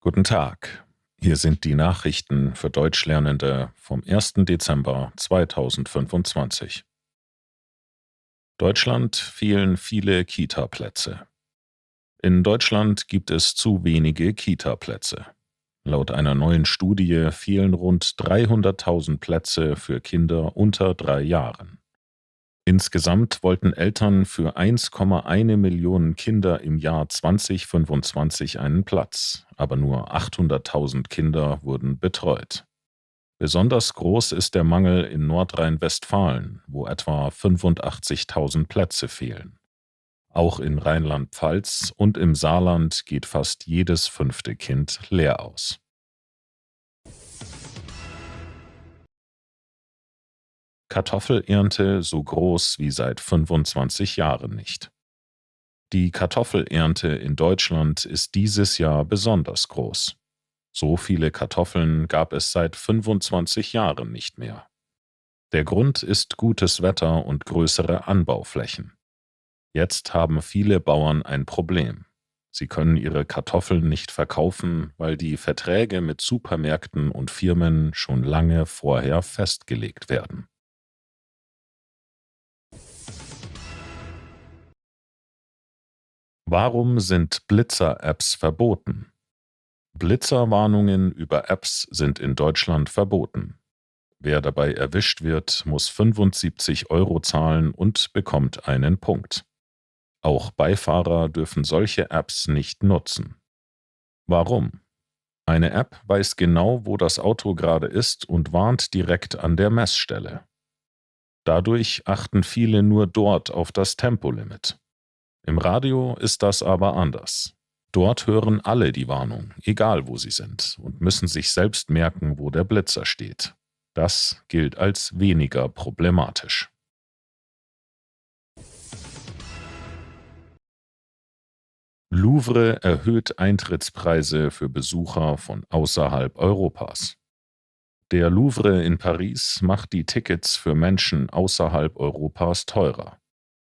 Guten Tag. Hier sind die Nachrichten für Deutschlernende vom 1. Dezember 2025. Deutschland fehlen viele Kita-Plätze. In Deutschland gibt es zu wenige Kita-Plätze. Laut einer neuen Studie fehlen rund 300.000 Plätze für Kinder unter 3 Jahren. Insgesamt wollten Eltern für 1,1 Millionen Kinder im Jahr 2025 einen Platz, aber nur 800.000 Kinder wurden betreut. Besonders groß ist der Mangel in Nordrhein-Westfalen, wo etwa 85.000 Plätze fehlen. Auch in Rheinland-Pfalz und im Saarland geht fast jedes 5. Kind leer aus. Kartoffelernte so groß wie seit 25 Jahren nicht. Die Kartoffelernte in Deutschland ist dieses Jahr besonders groß. So viele Kartoffeln gab es seit 25 Jahren nicht mehr. Der Grund ist gutes Wetter und größere Anbauflächen. Jetzt haben viele Bauern ein Problem. Sie können ihre Kartoffeln nicht verkaufen, weil die Verträge mit Supermärkten und Firmen schon lange vorher festgelegt werden. Warum sind Blitzer-Apps verboten? Blitzerwarnungen über Apps sind in Deutschland verboten. Wer dabei erwischt wird, muss 75 € zahlen und bekommt einen Punkt. Auch Beifahrer dürfen solche Apps nicht nutzen. Warum? Eine App weiß genau, wo das Auto gerade ist und warnt direkt an der Messstelle. Dadurch achten viele nur dort auf das Tempolimit. Im Radio ist das aber anders. Dort hören alle die Warnung, egal wo sie sind, und müssen sich selbst merken, wo der Blitzer steht. Das gilt als weniger problematisch. Louvre erhöht Eintrittspreise für Besucher von außerhalb Europas. Der Louvre in Paris macht die Tickets für Menschen außerhalb Europas teurer.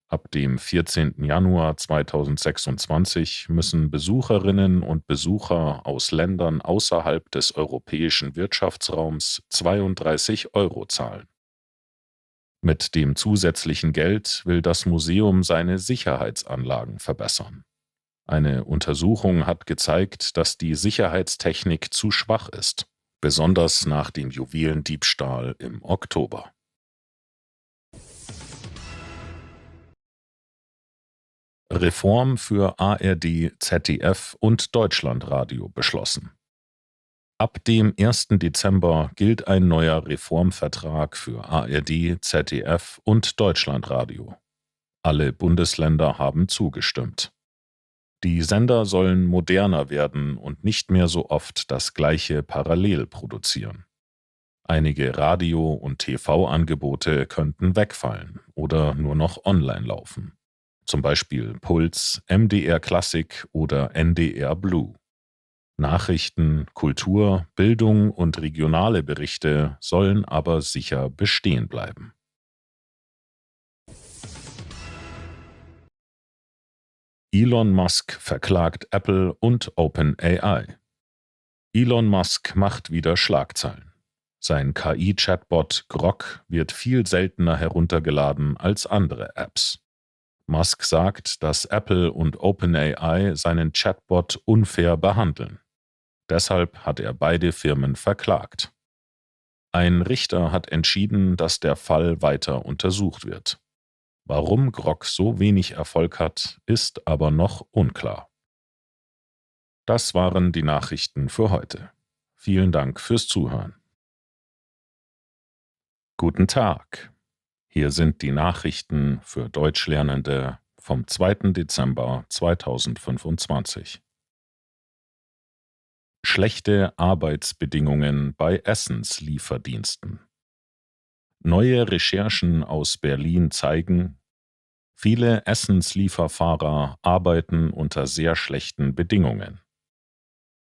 Ab dem 14. Januar 2026 müssen Besucherinnen und Besucher aus Ländern außerhalb des europäischen Wirtschaftsraums 32 € zahlen. Mit dem zusätzlichen Geld will das Museum seine Sicherheitsanlagen verbessern. Eine Untersuchung hat gezeigt, dass die Sicherheitstechnik zu schwach ist, besonders nach dem Juwelendiebstahl im Oktober. Reform für ARD, ZDF und Deutschlandradio beschlossen. Ab dem 1. Dezember gilt ein neuer Reformvertrag für ARD, ZDF und Deutschlandradio. Alle Bundesländer haben zugestimmt. Die Sender sollen moderner werden und nicht mehr so oft das Gleiche parallel produzieren. Einige Radio- und TV-Angebote könnten wegfallen oder nur noch online laufen. Zum Beispiel Puls, MDR Klassik oder NDR Blue. Nachrichten, Kultur, Bildung und regionale Berichte sollen aber sicher bestehen bleiben. Elon Musk verklagt Apple und OpenAI. Elon Musk macht wieder Schlagzeilen. Sein KI-Chatbot Grok wird viel seltener heruntergeladen als andere Apps. Musk sagt, dass Apple und OpenAI seinen Chatbot unfair behandeln. Deshalb hat er beide Firmen verklagt. Ein Richter hat entschieden, dass der Fall weiter untersucht wird. Warum Grok so wenig Erfolg hat, ist aber noch unklar. Das waren die Nachrichten für heute. Vielen Dank fürs Zuhören. Guten Tag. Hier sind die Nachrichten für Deutschlernende vom 2. Dezember 2025. Schlechte Arbeitsbedingungen bei Essenslieferdiensten. Neue Recherchen aus Berlin zeigen, viele Essenslieferfahrer arbeiten unter sehr schlechten Bedingungen.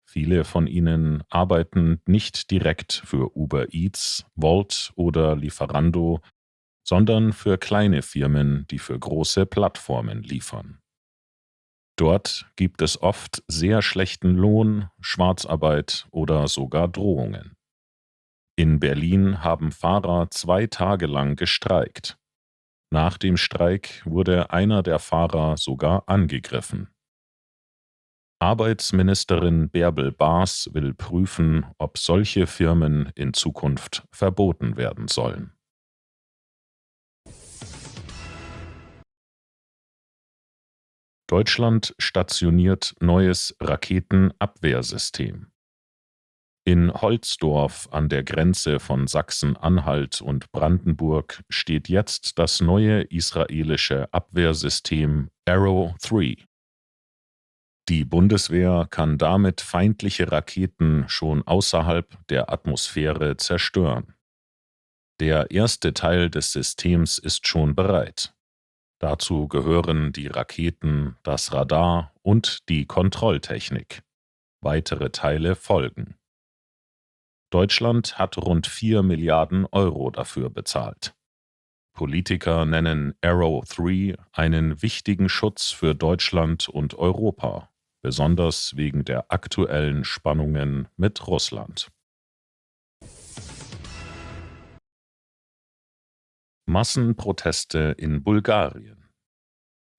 Viele von ihnen arbeiten nicht direkt für Uber Eats, Wolt oder Lieferando, sondern für kleine Firmen, die für große Plattformen liefern. Dort gibt es oft sehr schlechten Lohn, Schwarzarbeit oder sogar Drohungen. In Berlin haben Fahrer 2 Tage lang gestreikt. Nach dem Streik wurde einer der Fahrer sogar angegriffen. Arbeitsministerin Bärbel Baas will prüfen, ob solche Firmen in Zukunft verboten werden sollen. Deutschland stationiert neues Raketenabwehrsystem. In Holzdorf an der Grenze von Sachsen-Anhalt und Brandenburg steht jetzt das neue israelische Abwehrsystem Arrow 3. Die Bundeswehr kann damit feindliche Raketen schon außerhalb der Atmosphäre zerstören. Der erste Teil des Systems ist schon bereit. Dazu gehören die Raketen, das Radar und die Kontrolltechnik. Weitere Teile folgen. Deutschland hat rund 4 Milliarden Euro dafür bezahlt. Politiker nennen Arrow 3 einen wichtigen Schutz für Deutschland und Europa, besonders wegen der aktuellen Spannungen mit Russland. Massenproteste in Bulgarien.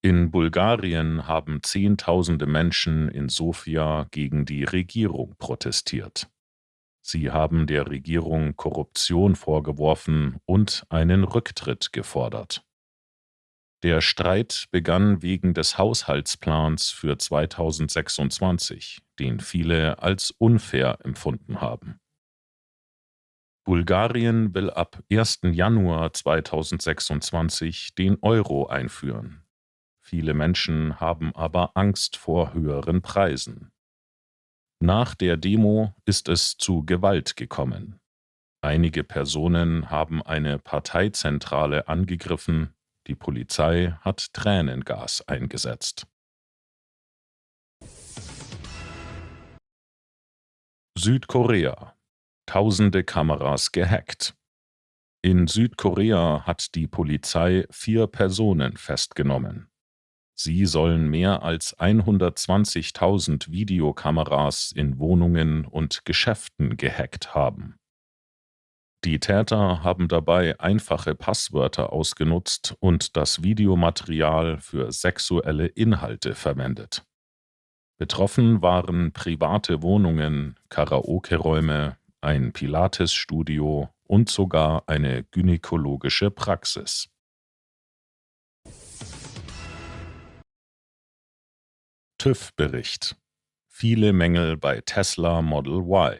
In Bulgarien haben Zehntausende Menschen in Sofia gegen die Regierung protestiert. Sie haben der Regierung Korruption vorgeworfen und einen Rücktritt gefordert. Der Streit begann wegen des Haushaltsplans für 2026, den viele als unfair empfunden haben. Bulgarien will ab 1. Januar 2026 den Euro einführen. Viele Menschen haben aber Angst vor höheren Preisen. Nach der Demo ist es zu Gewalt gekommen. Einige Personen haben eine Parteizentrale angegriffen, die Polizei hat Tränengas eingesetzt. Südkorea. Tausende Kameras gehackt. In Südkorea hat die Polizei 4 Personen festgenommen. Sie sollen mehr als 120.000 Videokameras in Wohnungen und Geschäften gehackt haben. Die Täter haben dabei einfache Passwörter ausgenutzt und das Videomaterial für sexuelle Inhalte verwendet. Betroffen waren private Wohnungen, Karaoke-Räume, ein Pilates-Studio und sogar eine gynäkologische Praxis. TÜV-Bericht. Viele Mängel bei Tesla Model Y.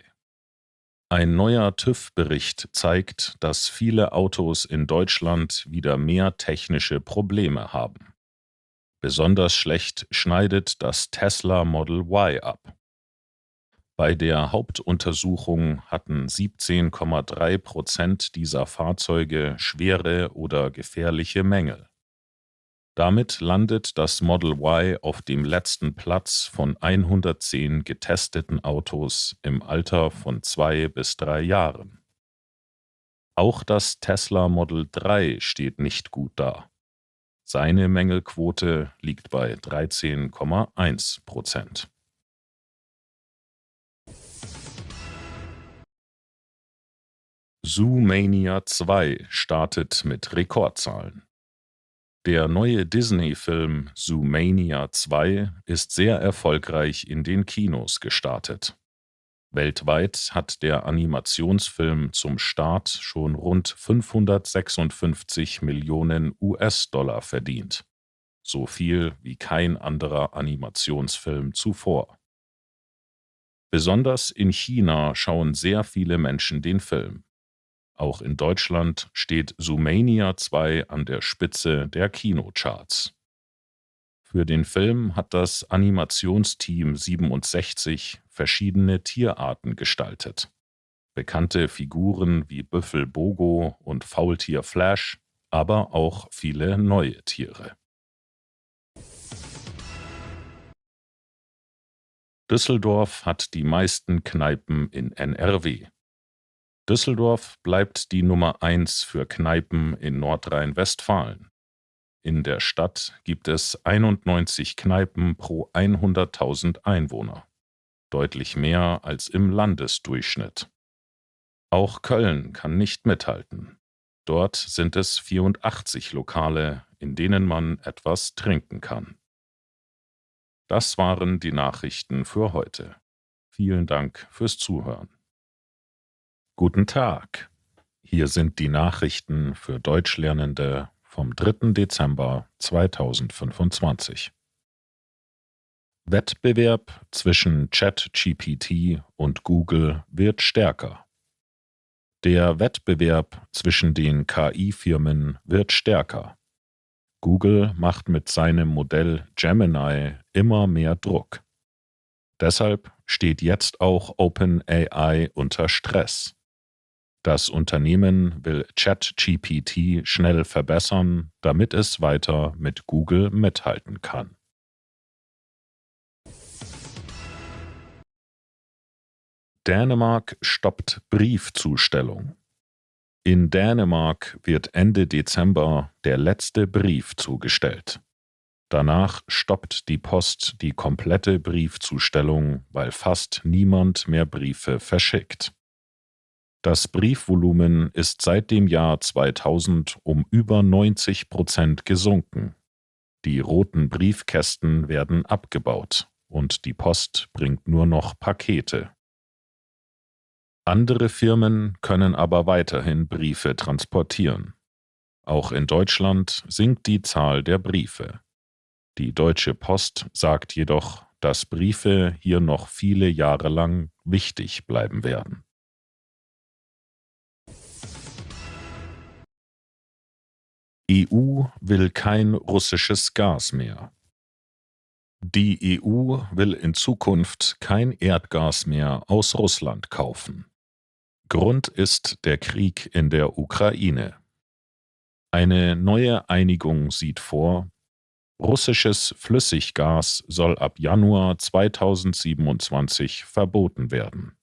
Ein neuer TÜV-Bericht zeigt, dass viele Autos in Deutschland wieder mehr technische Probleme haben. Besonders schlecht schneidet das Tesla Model Y ab. Bei der Hauptuntersuchung hatten 17,3% dieser Fahrzeuge schwere oder gefährliche Mängel. Damit landet das Model Y auf dem letzten Platz von 110 getesteten Autos im Alter von 2 bis 3 Jahren. Auch das Tesla Model 3 steht nicht gut da. Seine Mängelquote liegt bei 13,1%. Zoomania 2 startet mit Rekordzahlen. Der neue Disney-Film Zoomania 2 ist sehr erfolgreich in den Kinos gestartet. Weltweit hat der Animationsfilm zum Start schon rund 556 Millionen US-Dollar verdient. So viel wie kein anderer Animationsfilm zuvor. Besonders in China schauen sehr viele Menschen den Film. Auch in Deutschland steht Zoomania 2 an der Spitze der Kinocharts. Für den Film hat das Animationsteam 67 verschiedene Tierarten gestaltet. Bekannte Figuren wie Büffel Bogo und Faultier Flash, aber auch viele neue Tiere. Düsseldorf hat die meisten Kneipen in NRW. Düsseldorf bleibt die Nummer 1 für Kneipen in Nordrhein-Westfalen. In der Stadt gibt es 91 Kneipen pro 100.000 Einwohner, deutlich mehr als im Landesdurchschnitt. Auch Köln kann nicht mithalten. Dort sind es 84 Lokale, in denen man etwas trinken kann. Das waren die Nachrichten für heute. Vielen Dank fürs Zuhören. Guten Tag. Hier sind die Nachrichten für Deutschlernende vom 3. Dezember 2025. Wettbewerb zwischen ChatGPT und Google wird stärker. Der Wettbewerb zwischen den KI-Firmen wird stärker. Google macht mit seinem Modell Gemini immer mehr Druck. Deshalb steht jetzt auch OpenAI unter Stress. Das Unternehmen will ChatGPT schnell verbessern, damit es weiter mit Google mithalten kann. Dänemark stoppt Briefzustellung. In Dänemark wird Ende Dezember der letzte Brief zugestellt. Danach stoppt die Post die komplette Briefzustellung, weil fast niemand mehr Briefe verschickt. Das Briefvolumen ist seit dem Jahr 2000 um über 90% gesunken. Die roten Briefkästen werden abgebaut und die Post bringt nur noch Pakete. Andere Firmen können aber weiterhin Briefe transportieren. Auch in Deutschland sinkt die Zahl der Briefe. Die Deutsche Post sagt jedoch, dass Briefe hier noch viele Jahre lang wichtig bleiben werden. EU will kein russisches Gas mehr. Die EU will in Zukunft kein Erdgas mehr aus Russland kaufen. Grund ist der Krieg in der Ukraine. Eine neue Einigung sieht vor, russisches Flüssiggas soll ab Januar 2027 verboten werden.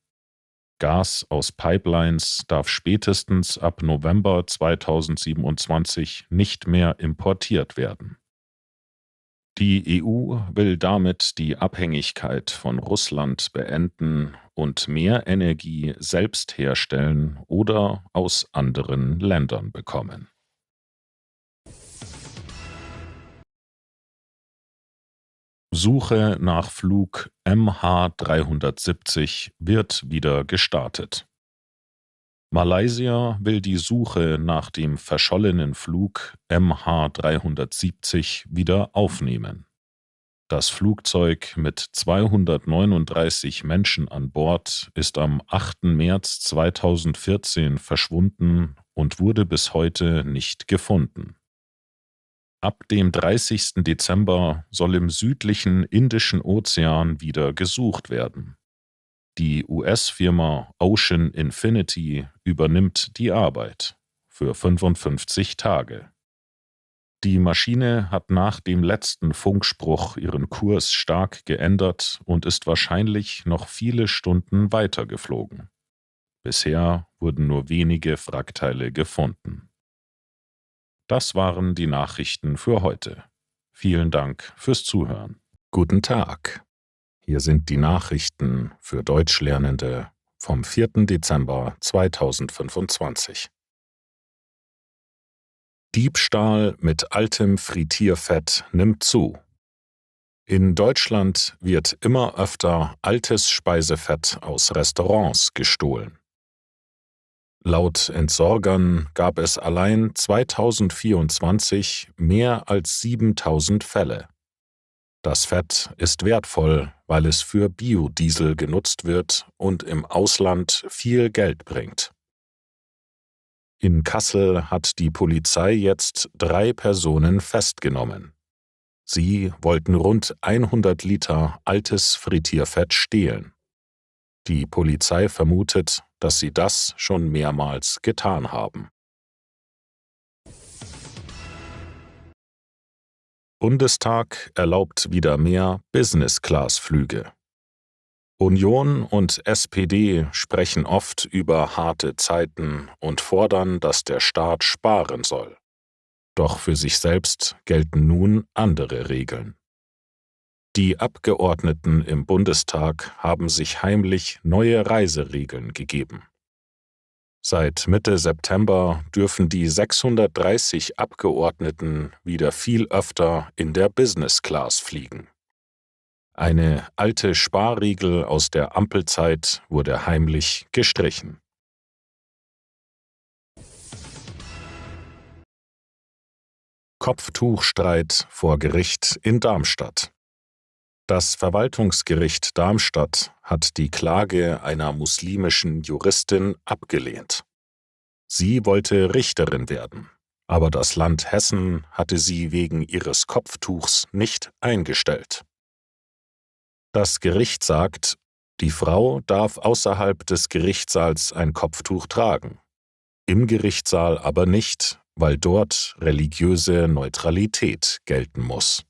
Gas aus Pipelines darf spätestens ab November 2027 nicht mehr importiert werden. Die EU will damit die Abhängigkeit von Russland beenden und mehr Energie selbst herstellen oder aus anderen Ländern bekommen. Suche nach Flug MH370 wird wieder gestartet. Malaysia will die Suche nach dem verschollenen Flug MH370 wieder aufnehmen. Das Flugzeug mit 239 Menschen an Bord ist am 8. März 2014 verschwunden und wurde bis heute nicht gefunden. Ab dem 30. Dezember soll im südlichen Indischen Ozean wieder gesucht werden. Die US-Firma Ocean Infinity übernimmt die Arbeit für 55 Tage. Die Maschine hat nach dem letzten Funkspruch ihren Kurs stark geändert und ist wahrscheinlich noch viele Stunden weitergeflogen. Bisher wurden nur wenige Wrackteile gefunden. Das waren die Nachrichten für heute. Vielen Dank fürs Zuhören. Guten Tag. Hier sind die Nachrichten für Deutschlernende vom 4. Dezember 2025. Diebstahl mit altem Frittierfett nimmt zu. In Deutschland wird immer öfter altes Speisefett aus Restaurants gestohlen. Laut Entsorgern gab es allein 2024 mehr als 7.000 Fälle. Das Fett ist wertvoll, weil es für Biodiesel genutzt wird und im Ausland viel Geld bringt. In Kassel hat die Polizei jetzt 3 Personen festgenommen. Sie wollten rund 100 Liter altes Frittierfett stehlen. Die Polizei vermutet, dass sie das schon mehrmals getan haben. Bundestag erlaubt wieder mehr Business-Class-Flüge. Union und SPD sprechen oft über harte Zeiten und fordern, dass der Staat sparen soll. Doch für sich selbst gelten nun andere Regeln. Die Abgeordneten im Bundestag haben sich heimlich neue Reiseregeln gegeben. Seit Mitte September dürfen die 630 Abgeordneten wieder viel öfter in der Business Class fliegen. Eine alte Sparregel aus der Ampelzeit wurde heimlich gestrichen. Kopftuchstreit vor Gericht in Darmstadt. Das Verwaltungsgericht Darmstadt hat die Klage einer muslimischen Juristin abgelehnt. Sie wollte Richterin werden, aber das Land Hessen hatte sie wegen ihres Kopftuchs nicht eingestellt. Das Gericht sagt, die Frau darf außerhalb des Gerichtssaals ein Kopftuch tragen, im Gerichtssaal aber nicht, weil dort religiöse Neutralität gelten muss.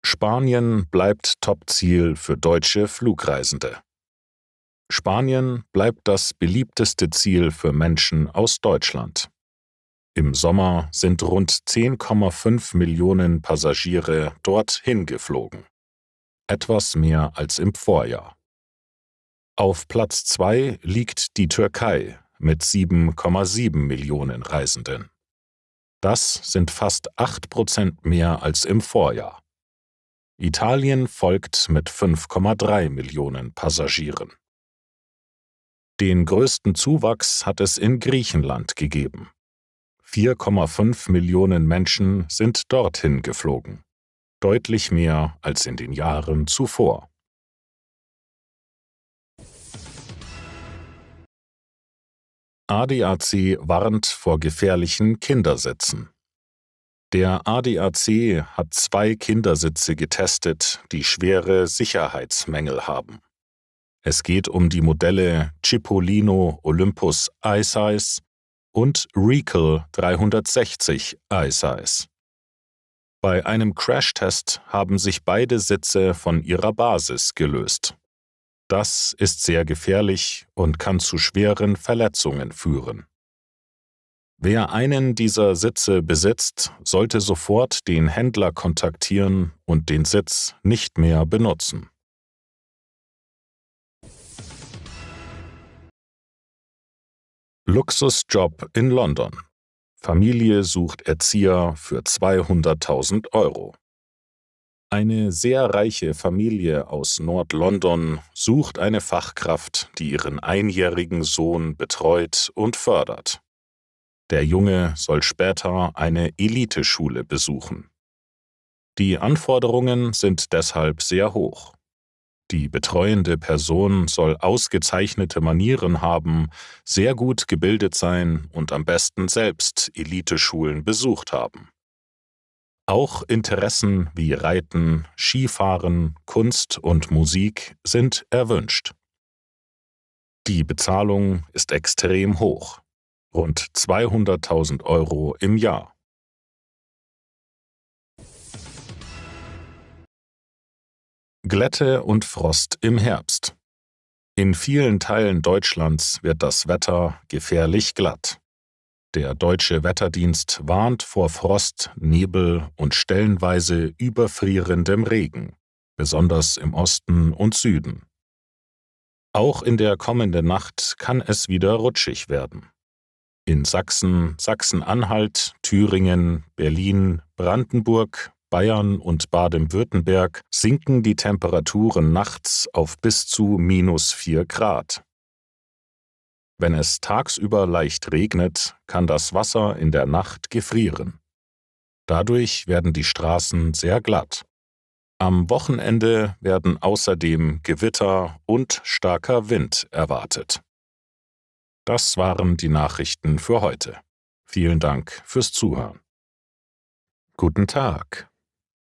Spanien bleibt Topziel für deutsche Flugreisende. Spanien bleibt das beliebteste Ziel für Menschen aus Deutschland. Im Sommer sind rund 10,5 Millionen Passagiere dorthin geflogen. Etwas mehr als im Vorjahr. Auf Platz 2 liegt die Türkei mit 7,7 Millionen Reisenden. Das sind fast 8% mehr als im Vorjahr. Italien folgt mit 5,3 Millionen Passagieren. Den größten Zuwachs hat es in Griechenland gegeben. 4,5 Millionen Menschen sind dorthin geflogen. Deutlich mehr als in den Jahren zuvor. ADAC warnt vor gefährlichen Kindersitzen. Der ADAC hat 2 Kindersitze getestet, die schwere Sicherheitsmängel haben. Es geht um die Modelle Cipollino Olympus iSize und Recal 360 iSize. Bei einem Crashtest haben sich beide Sitze von ihrer Basis gelöst. Das ist sehr gefährlich und kann zu schweren Verletzungen führen. Wer einen dieser Sitze besitzt, sollte sofort den Händler kontaktieren und den Sitz nicht mehr benutzen. Luxusjob in London. Familie sucht Erzieher für 200.000 Euro. Eine sehr reiche Familie aus Nord-London sucht eine Fachkraft, die ihren einjährigen Sohn betreut und fördert. Der Junge soll später eine Eliteschule besuchen. Die Anforderungen sind deshalb sehr hoch. Die betreuende Person soll ausgezeichnete Manieren haben, sehr gut gebildet sein und am besten selbst Eliteschulen besucht haben. Auch Interessen wie Reiten, Skifahren, Kunst und Musik sind erwünscht. Die Bezahlung ist extrem hoch. Rund 200.000 Euro im Jahr. Glätte und Frost im Herbst. In vielen Teilen Deutschlands wird das Wetter gefährlich glatt. Der Deutsche Wetterdienst warnt vor Frost, Nebel und stellenweise überfrierendem Regen, besonders im Osten und Süden. Auch in der kommenden Nacht kann es wieder rutschig werden. In Sachsen, Sachsen-Anhalt, Thüringen, Berlin, Brandenburg, Bayern und Baden-Württemberg sinken die Temperaturen nachts auf bis zu -4 Grad. Wenn es tagsüber leicht regnet, kann das Wasser in der Nacht gefrieren. Dadurch werden die Straßen sehr glatt. Am Wochenende werden außerdem Gewitter und starker Wind erwartet. Das waren die Nachrichten für heute. Vielen Dank fürs Zuhören. Guten Tag.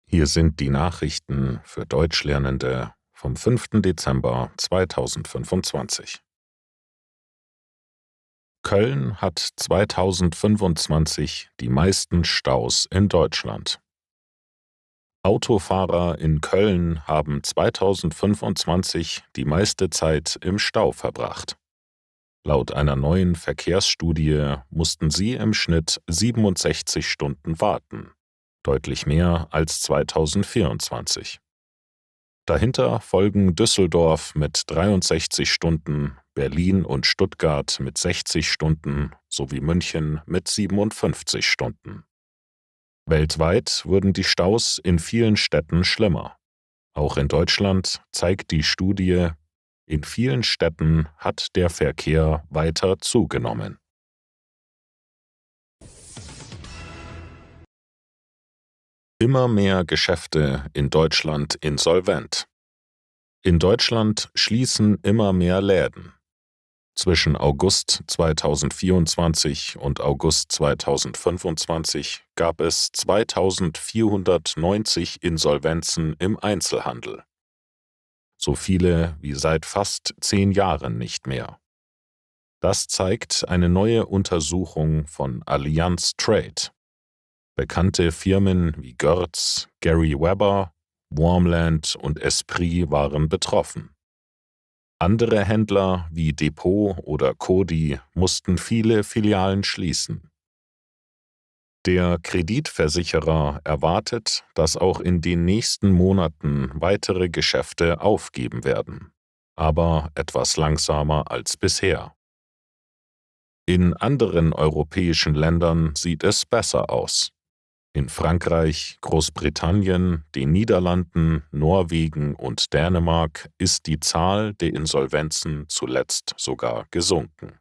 Hier sind die Nachrichten für Deutschlernende vom 5. Dezember 2025. Köln hat 2025 die meisten Staus in Deutschland. Autofahrer in Köln haben 2025 die meiste Zeit im Stau verbracht. Laut einer neuen Verkehrsstudie mussten sie im Schnitt 67 Stunden warten, deutlich mehr als 2024. Dahinter folgen Düsseldorf mit 63 Stunden, Berlin und Stuttgart mit 60 Stunden sowie München mit 57 Stunden. Weltweit wurden die Staus in vielen Städten schlimmer. Auch in Deutschland zeigt die Studie, in vielen Städten hat der Verkehr weiter zugenommen. Immer mehr Geschäfte in Deutschland insolvent. In Deutschland schließen immer mehr Läden. Zwischen August 2024 und August 2025 gab es 2490 Insolvenzen im Einzelhandel. So viele wie seit fast 10 Jahren nicht mehr. Das zeigt eine neue Untersuchung von Allianz Trade. Bekannte Firmen wie Görz, Gary Weber, Warmland und Esprit waren betroffen. Andere Händler wie Depot oder Coty mussten viele Filialen schließen. Der Kreditversicherer erwartet, dass auch in den nächsten Monaten weitere Geschäfte aufgeben werden, aber etwas langsamer als bisher. In anderen europäischen Ländern sieht es besser aus. In Frankreich, Großbritannien, den Niederlanden, Norwegen und Dänemark ist die Zahl der Insolvenzen zuletzt sogar gesunken.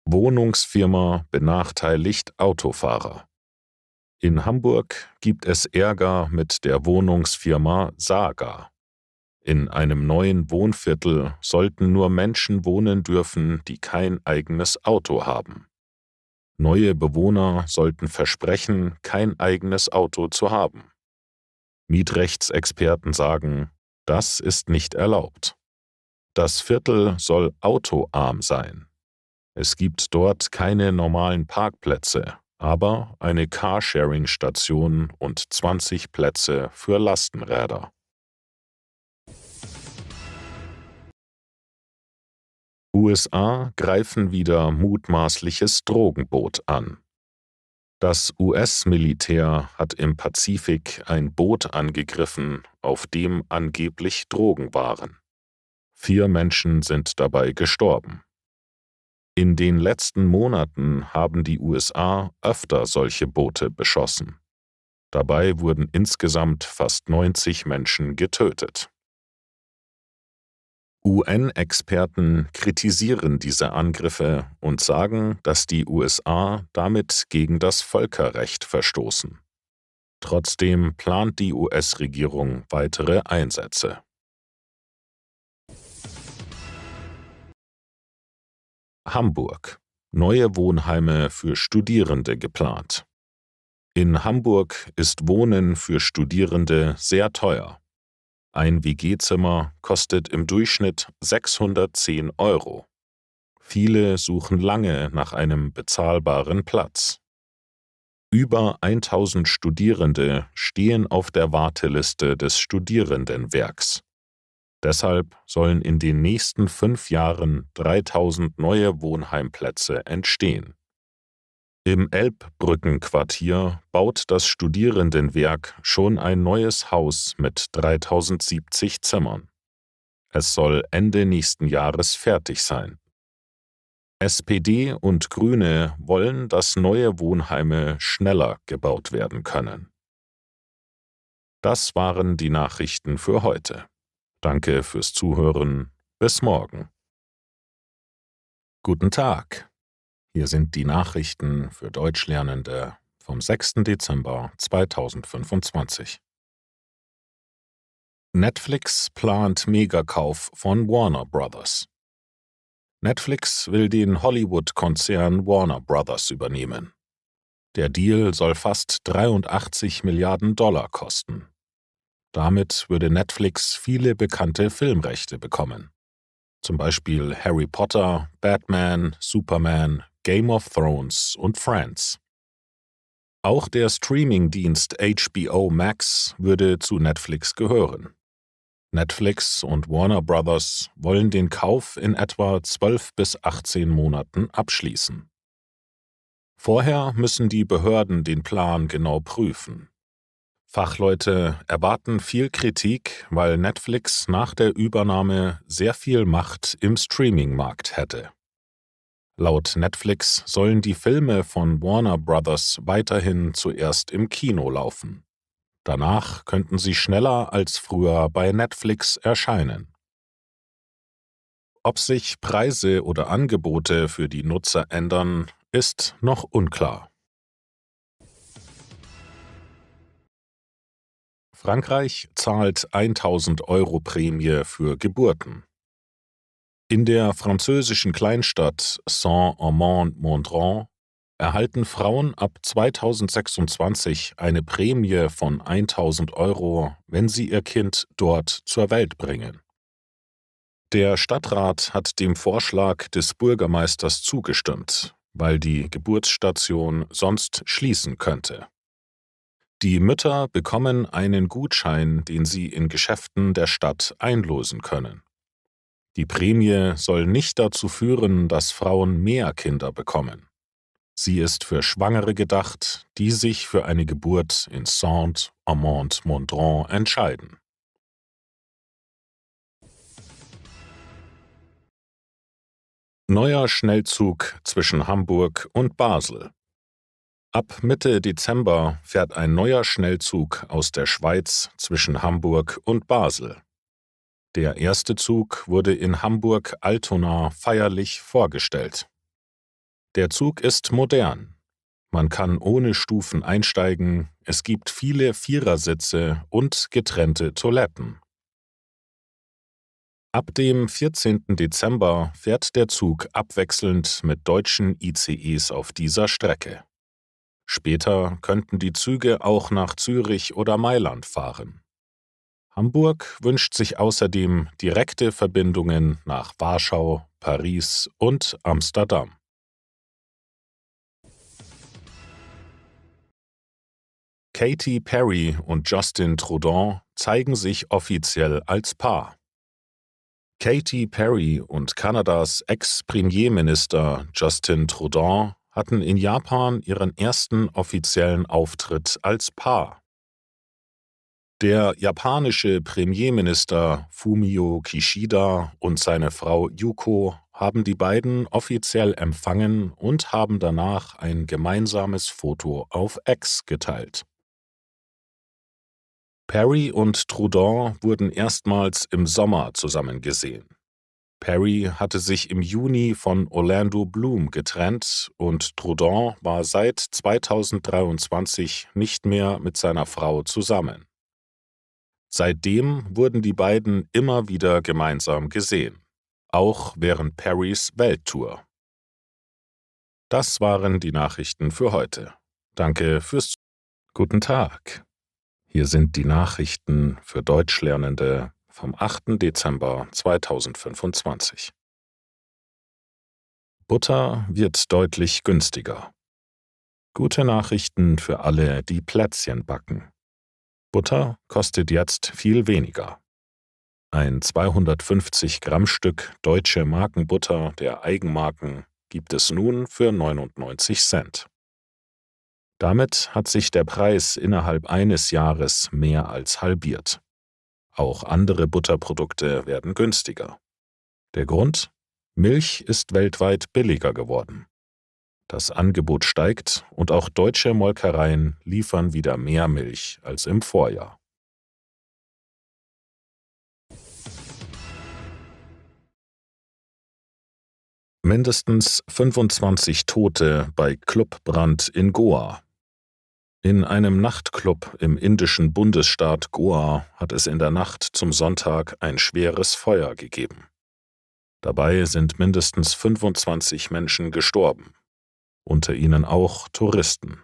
Wohnungsfirma benachteiligt Autofahrer. In Hamburg gibt es Ärger mit der Wohnungsfirma Saga. In einem neuen Wohnviertel sollten nur Menschen wohnen dürfen, die kein eigenes Auto haben. Neue Bewohner sollten versprechen, kein eigenes Auto zu haben. Mietrechtsexperten sagen, das ist nicht erlaubt. Das Viertel soll autoarm sein. Es gibt dort keine normalen Parkplätze, aber eine Carsharing-Station und 20 Plätze für Lastenräder. USA greifen wieder mutmaßliches Drogenboot an. Das US-Militär hat im Pazifik ein Boot angegriffen, auf dem angeblich Drogen waren. 4 Menschen sind dabei gestorben. In den letzten Monaten haben die USA öfter solche Boote beschossen. Dabei wurden insgesamt fast 90 Menschen getötet. UN-Experten kritisieren diese Angriffe und sagen, dass die USA damit gegen das Völkerrecht verstoßen. Trotzdem plant die US-Regierung weitere Einsätze. Hamburg. Neue Wohnheime für Studierende geplant. In Hamburg ist Wohnen für Studierende sehr teuer. Ein WG-Zimmer kostet im Durchschnitt 610 €. Viele suchen lange nach einem bezahlbaren Platz. Über 1000 Studierende stehen auf der Warteliste des Studierendenwerks. Deshalb sollen in den nächsten 5 Jahren 3000 neue Wohnheimplätze entstehen. Im Elbbrückenquartier baut das Studierendenwerk schon ein neues Haus mit 3070 Zimmern. Es soll Ende nächsten Jahres fertig sein. SPD und Grüne wollen, dass neue Wohnheime schneller gebaut werden können. Das waren die Nachrichten für heute. Danke fürs Zuhören. Bis morgen. Guten Tag. Hier sind die Nachrichten für Deutschlernende vom 6. Dezember 2025. Netflix plant Megakauf von Warner Brothers. Netflix will den Hollywood-Konzern Warner Brothers übernehmen. Der Deal soll fast 83 Milliarden $ kosten. Damit würde Netflix viele bekannte Filmrechte bekommen. Zum Beispiel Harry Potter, Batman, Superman, Game of Thrones und Friends. Auch der Streaming-Dienst HBO Max würde zu Netflix gehören. Netflix und Warner Brothers wollen den Kauf in etwa 12 bis 18 Monaten abschließen. Vorher müssen die Behörden den Plan genau prüfen. Fachleute erwarten viel Kritik, weil Netflix nach der Übernahme sehr viel Macht im Streaming-Markt hätte. Laut Netflix sollen die Filme von Warner Brothers weiterhin zuerst im Kino laufen. Danach könnten sie schneller als früher bei Netflix erscheinen. Ob sich Preise oder Angebote für die Nutzer ändern, ist noch unklar. Frankreich zahlt 1.000 € Prämie für Geburten. In der französischen Kleinstadt Saint-Amand-Montrond erhalten Frauen ab 2026 eine Prämie von 1.000 €, wenn sie ihr Kind dort zur Welt bringen. Der Stadtrat hat dem Vorschlag des Bürgermeisters zugestimmt, weil die Geburtsstation sonst schließen könnte. Die Mütter bekommen einen Gutschein, den sie in Geschäften der Stadt einlösen können. Die Prämie soll nicht dazu führen, dass Frauen mehr Kinder bekommen. Sie ist für Schwangere gedacht, die sich für eine Geburt in Saint-Amand-Montrond entscheiden. Neuer Schnellzug zwischen Hamburg und Basel. Ab Mitte Dezember fährt ein neuer Schnellzug aus der Schweiz zwischen Hamburg und Basel. Der erste Zug wurde in Hamburg-Altona feierlich vorgestellt. Der Zug ist modern. Man kann ohne Stufen einsteigen, es gibt viele Vierersitze und getrennte Toiletten. Ab dem 14. Dezember fährt der Zug abwechselnd mit deutschen ICEs auf dieser Strecke. Später könnten die Züge auch nach Zürich oder Mailand fahren. Hamburg wünscht sich außerdem direkte Verbindungen nach Warschau, Paris und Amsterdam. Katy Perry und Justin Trudeau zeigen sich offiziell als Paar. Katy Perry und Kanadas Ex-Premierminister Justin Trudeau hatten in Japan ihren ersten offiziellen Auftritt als Paar. Der japanische Premierminister Fumio Kishida und seine Frau Yuko haben die beiden offiziell empfangen und haben danach ein gemeinsames Foto auf X geteilt. Perry und Trudeau wurden erstmals im Sommer zusammen gesehen. Perry hatte sich im Juni von Orlando Bloom getrennt und Trudeau war seit 2023 nicht mehr mit seiner Frau zusammen. Seitdem wurden die beiden immer wieder gemeinsam gesehen, auch während Perrys Welttour. Das waren die Nachrichten für heute. Danke fürs Zuhören. Guten Tag. Hier sind die Nachrichten für Deutschlernende vom 8. Dezember 2025. Butter wird deutlich günstiger. Gute Nachrichten für alle, die Plätzchen backen. Butter kostet jetzt viel weniger. Ein 250 Gramm Stück deutsche Markenbutter der Eigenmarken gibt es nun für 99 Cent. Damit hat sich der Preis innerhalb eines Jahres mehr als halbiert. Auch andere Butterprodukte werden günstiger. Der Grund? Milch ist weltweit billiger geworden. Das Angebot steigt und auch deutsche Molkereien liefern wieder mehr Milch als im Vorjahr. Mindestens 25 Tote bei Clubbrand in Goa. In einem Nachtclub im indischen Bundesstaat Goa hat es in der Nacht zum Sonntag ein schweres Feuer gegeben. Dabei sind mindestens 25 Menschen gestorben, unter ihnen auch Touristen.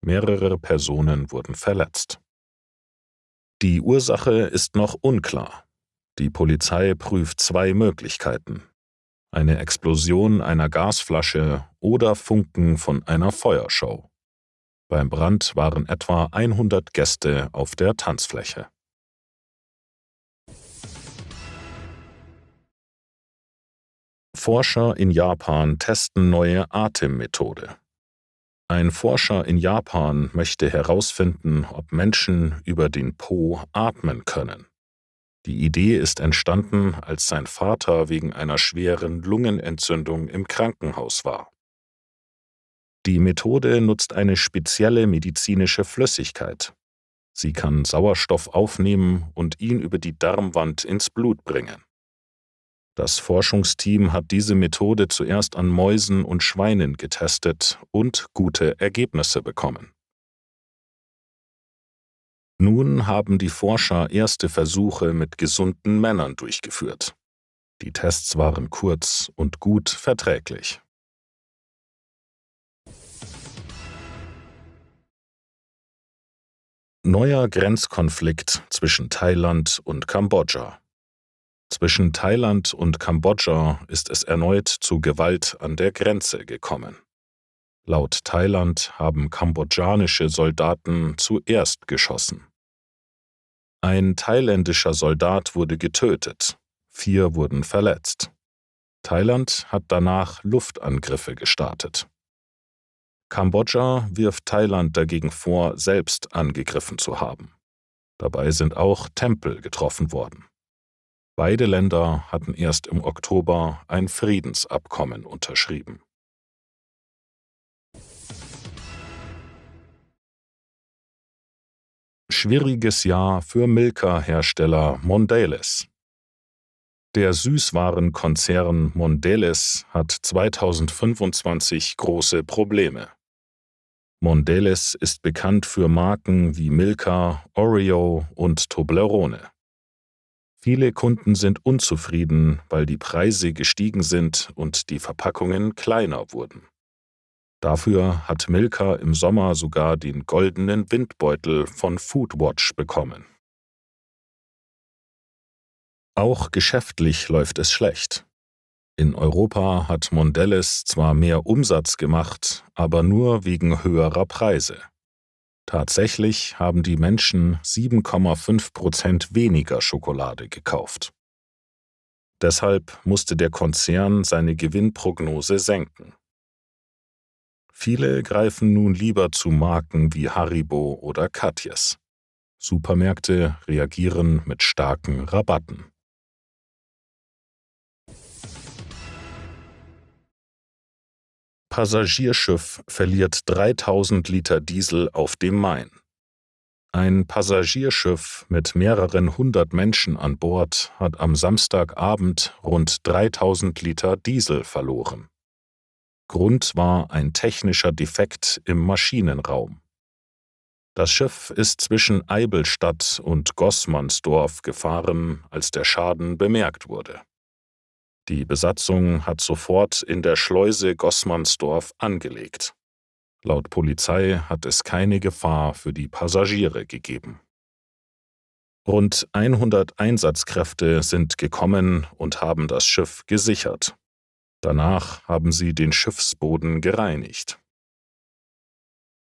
Mehrere Personen wurden verletzt. Die Ursache ist noch unklar. Die Polizei prüft zwei Möglichkeiten: eine Explosion einer Gasflasche oder Funken von einer Feuershow. Beim Brand waren etwa 100 Gäste auf der Tanzfläche. Forscher in Japan testen neue Atemmethode. Ein Forscher in Japan möchte herausfinden, ob Menschen über den Po atmen können. Die Idee ist entstanden, als sein Vater wegen einer schweren Lungenentzündung im Krankenhaus war. Die Methode nutzt eine spezielle medizinische Flüssigkeit. Sie kann Sauerstoff aufnehmen und ihn über die Darmwand ins Blut bringen. Das Forschungsteam hat diese Methode zuerst an Mäusen und Schweinen getestet und gute Ergebnisse bekommen. Nun haben die Forscher erste Versuche mit gesunden Männern durchgeführt. Die Tests waren kurz und gut verträglich. Neuer Grenzkonflikt zwischen Thailand und Kambodscha. Zwischen Thailand und Kambodscha ist es erneut zu Gewalt an der Grenze gekommen. Laut Thailand haben kambodschanische Soldaten zuerst geschossen. Ein thailändischer Soldat wurde getötet, 4 wurden verletzt. Thailand hat danach Luftangriffe gestartet. Kambodscha wirft Thailand dagegen vor, selbst angegriffen zu haben. Dabei sind auch Tempel getroffen worden. Beide Länder hatten erst im Oktober ein Friedensabkommen unterschrieben. Schwieriges Jahr für Milka-Hersteller Mondelez. Der Süßwarenkonzern Mondelez hat 2025 große Probleme. Mondelez ist bekannt für Marken wie Milka, Oreo und Toblerone. Viele Kunden sind unzufrieden, weil die Preise gestiegen sind und die Verpackungen kleiner wurden. Dafür hat Milka im Sommer sogar den goldenen Windbeutel von Foodwatch bekommen. Auch geschäftlich läuft es schlecht. In Europa hat Mondelez zwar mehr Umsatz gemacht, aber nur wegen höherer Preise. Tatsächlich haben die Menschen 7,5% weniger Schokolade gekauft. Deshalb musste der Konzern seine Gewinnprognose senken. Viele greifen nun lieber zu Marken wie Haribo oder Katjes. Supermärkte reagieren mit starken Rabatten. Passagierschiff verliert 3000 Liter Diesel auf dem Main. Ein Passagierschiff mit mehreren hundert Menschen an Bord hat am Samstagabend rund 3000 Liter Diesel verloren. Grund war ein technischer Defekt im Maschinenraum. Das Schiff ist zwischen Eibelstadt und Goßmannsdorf gefahren, als der Schaden bemerkt wurde. Die Besatzung hat sofort in der Schleuse Goßmannsdorf angelegt. Laut Polizei hat es keine Gefahr für die Passagiere gegeben. Rund 100 Einsatzkräfte sind gekommen und haben das Schiff gesichert. Danach haben sie den Schiffsboden gereinigt.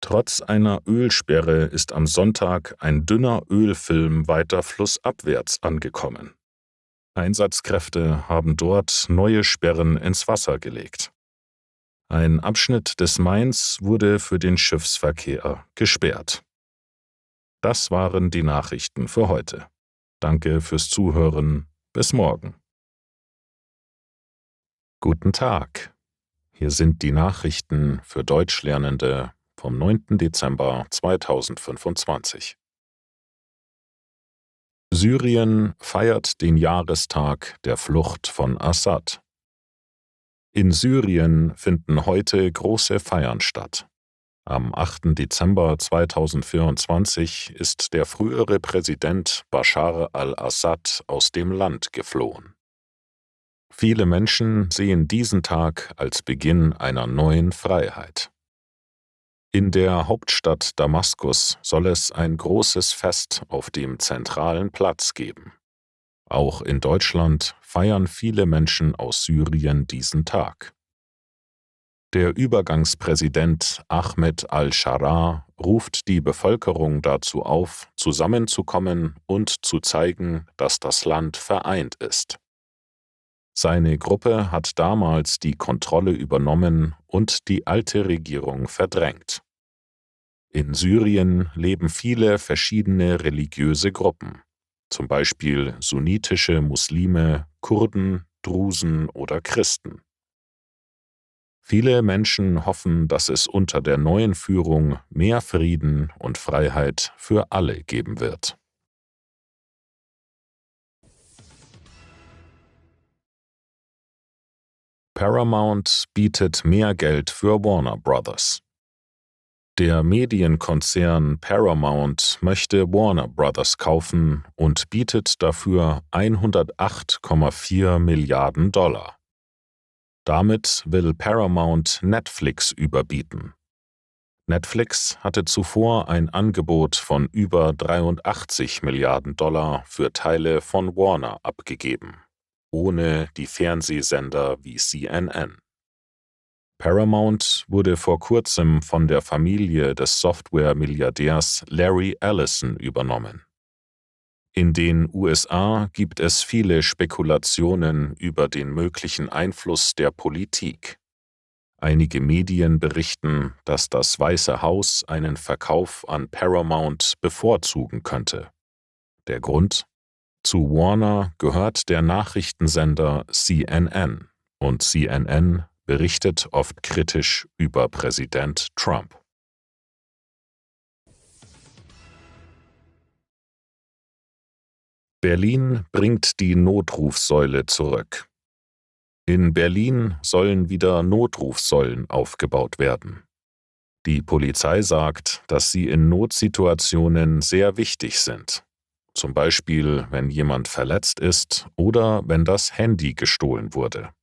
Trotz einer Ölsperre ist am Sonntag ein dünner Ölfilm weiter flussabwärts angekommen. Einsatzkräfte haben dort neue Sperren ins Wasser gelegt. Ein Abschnitt des Mains wurde für den Schiffsverkehr gesperrt. Das waren die Nachrichten für heute. Danke fürs Zuhören. Bis morgen. Guten Tag. Hier sind die Nachrichten für Deutschlernende vom 9. Dezember 2025. Syrien feiert den Jahrestag der Flucht von Assad. In Syrien finden heute große Feiern statt. Am 8. Dezember 2024 ist der frühere Präsident Bashar al-Assad aus dem Land geflohen. Viele Menschen sehen diesen Tag als Beginn einer neuen Freiheit. In der Hauptstadt Damaskus soll es ein großes Fest auf dem zentralen Platz geben. Auch in Deutschland feiern viele Menschen aus Syrien diesen Tag. Der Übergangspräsident Ahmed al-Sharaa ruft die Bevölkerung dazu auf, zusammenzukommen und zu zeigen, dass das Land vereint ist. Seine Gruppe hat damals die Kontrolle übernommen und die alte Regierung verdrängt. In Syrien leben viele verschiedene religiöse Gruppen, zum Beispiel sunnitische Muslime, Kurden, Drusen oder Christen. Viele Menschen hoffen, dass es unter der neuen Führung mehr Frieden und Freiheit für alle geben wird. Paramount bietet mehr Geld für Warner Brothers. Der Medienkonzern Paramount möchte Warner Brothers kaufen und bietet dafür 108,4 Milliarden $. Damit will Paramount Netflix überbieten. Netflix hatte zuvor ein Angebot von über 83 Milliarden $ für Teile von Warner abgegeben, ohne die Fernsehsender wie CNN. Paramount wurde vor kurzem von der Familie des Software-Milliardärs Larry Ellison übernommen. In den USA gibt es viele Spekulationen über den möglichen Einfluss der Politik. Einige Medien berichten, dass das Weiße Haus einen Verkauf an Paramount bevorzugen könnte. Der Grund? Zu Warner gehört der Nachrichtensender CNN und CNN berichtet oft kritisch über Präsident Trump. Berlin bringt die Notrufsäule zurück. In Berlin sollen wieder Notrufsäulen aufgebaut werden. Die Polizei sagt, dass sie in Notsituationen sehr wichtig sind. Zum Beispiel, wenn jemand verletzt ist oder wenn das Handy gestohlen wurde.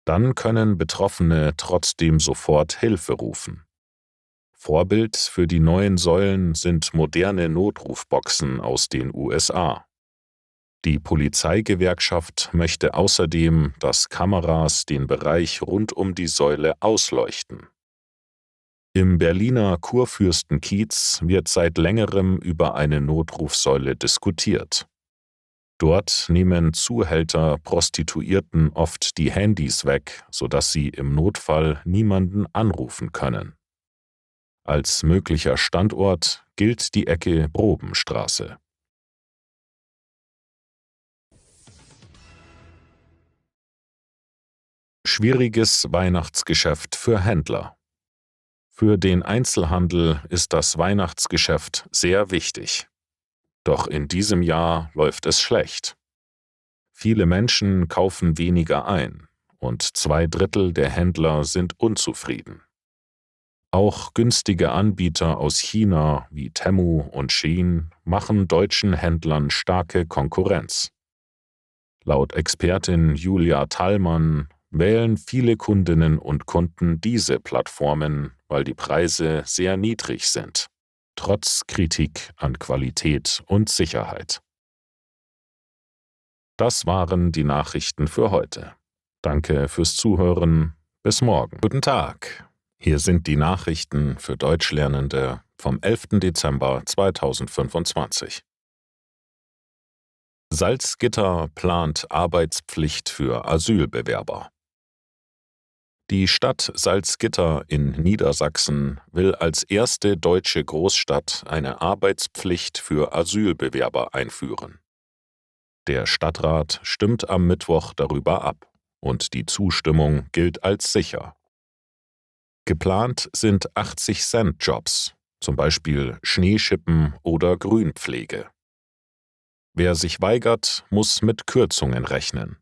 Dann können Betroffene trotzdem sofort Hilfe rufen. Vorbild für die neuen Säulen sind moderne Notrufboxen aus den USA. Die Polizeigewerkschaft möchte außerdem, dass Kameras den Bereich rund um die Säule ausleuchten. Im Berliner Kurfürstenkiez wird seit längerem über eine Notrufsäule diskutiert. Dort nehmen Zuhälter Prostituierten oft die Handys weg, sodass sie im Notfall niemanden anrufen können. Als möglicher Standort gilt die Ecke Brobenstraße. Schwieriges Weihnachtsgeschäft für Händler. Für den Einzelhandel ist das Weihnachtsgeschäft sehr wichtig. Doch in diesem Jahr läuft es schlecht. Viele Menschen kaufen weniger ein und 2/3 der Händler sind unzufrieden. Auch günstige Anbieter aus China wie Temu und Shein machen deutschen Händlern starke Konkurrenz. Laut Expertin Julia Thallmann wählen viele Kundinnen und Kunden diese Plattformen, weil die Preise sehr niedrig sind, trotz Kritik an Qualität und Sicherheit. Das waren die Nachrichten für heute. Danke fürs Zuhören. Bis morgen. Guten Tag. Hier sind die Nachrichten für Deutschlernende vom 11. Dezember 2025. Salzgitter plant Arbeitspflicht für Asylbewerber. Die Stadt Salzgitter in Niedersachsen will als erste deutsche Großstadt eine Arbeitspflicht für Asylbewerber einführen. Der Stadtrat stimmt am Mittwoch darüber ab und die Zustimmung gilt als sicher. Geplant sind 80-Cent-Jobs, zum Beispiel Schneeschippen oder Grünpflege. Wer sich weigert, muss mit Kürzungen rechnen.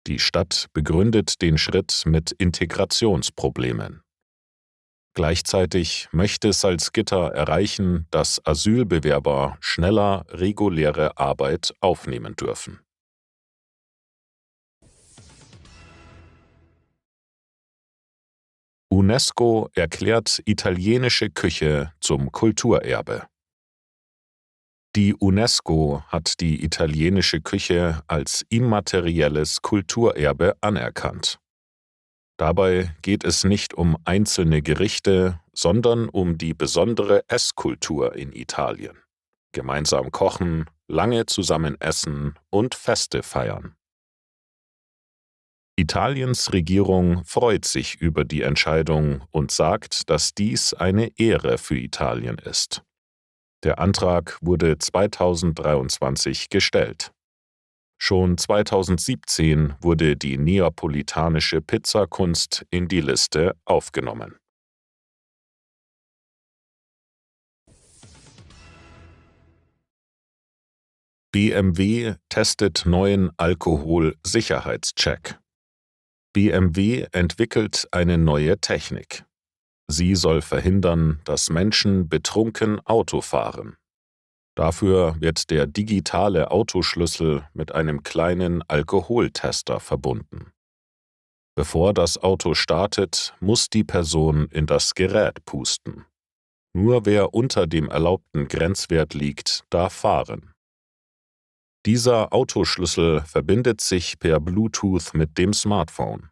Die Stadt begründet den Schritt mit Integrationsproblemen. Gleichzeitig möchte Salzgitter erreichen, dass Asylbewerber schneller reguläre Arbeit aufnehmen dürfen. UNESCO erklärt italienische Küche zum Kulturerbe. Die UNESCO hat die italienische Küche als immaterielles Kulturerbe anerkannt. Dabei geht es nicht um einzelne Gerichte, sondern um die besondere Esskultur in Italien. Gemeinsam kochen, lange zusammen essen und Feste feiern. Italiens Regierung freut sich über die Entscheidung und sagt, dass dies eine Ehre für Italien ist. Der Antrag wurde 2023 gestellt. Schon 2017 wurde die neapolitanische Pizzakunst in die Liste aufgenommen. BMW testet neuen Alkohol-Sicherheitscheck. BMW entwickelt eine neue Technik. Sie soll verhindern, dass Menschen betrunken Auto fahren. Dafür wird der digitale Autoschlüssel mit einem kleinen Alkoholtester verbunden. Bevor das Auto startet, muss die Person in das Gerät pusten. Nur wer unter dem erlaubten Grenzwert liegt, darf fahren. Dieser Autoschlüssel verbindet sich per Bluetooth mit dem Smartphone.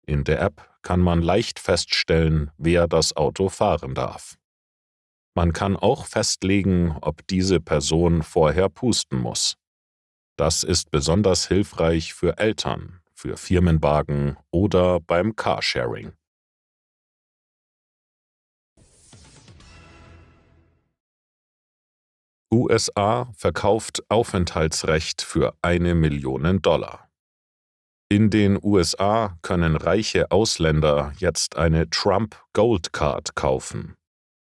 In der App kann man leicht feststellen, wer das Auto fahren darf. Man kann auch festlegen, ob diese Person vorher pusten muss. Das ist besonders hilfreich für Eltern, für Firmenwagen oder beim Carsharing. USA verkauft Aufenthaltsrecht für $1 Million. In den USA können reiche Ausländer jetzt eine Trump Gold Card kaufen.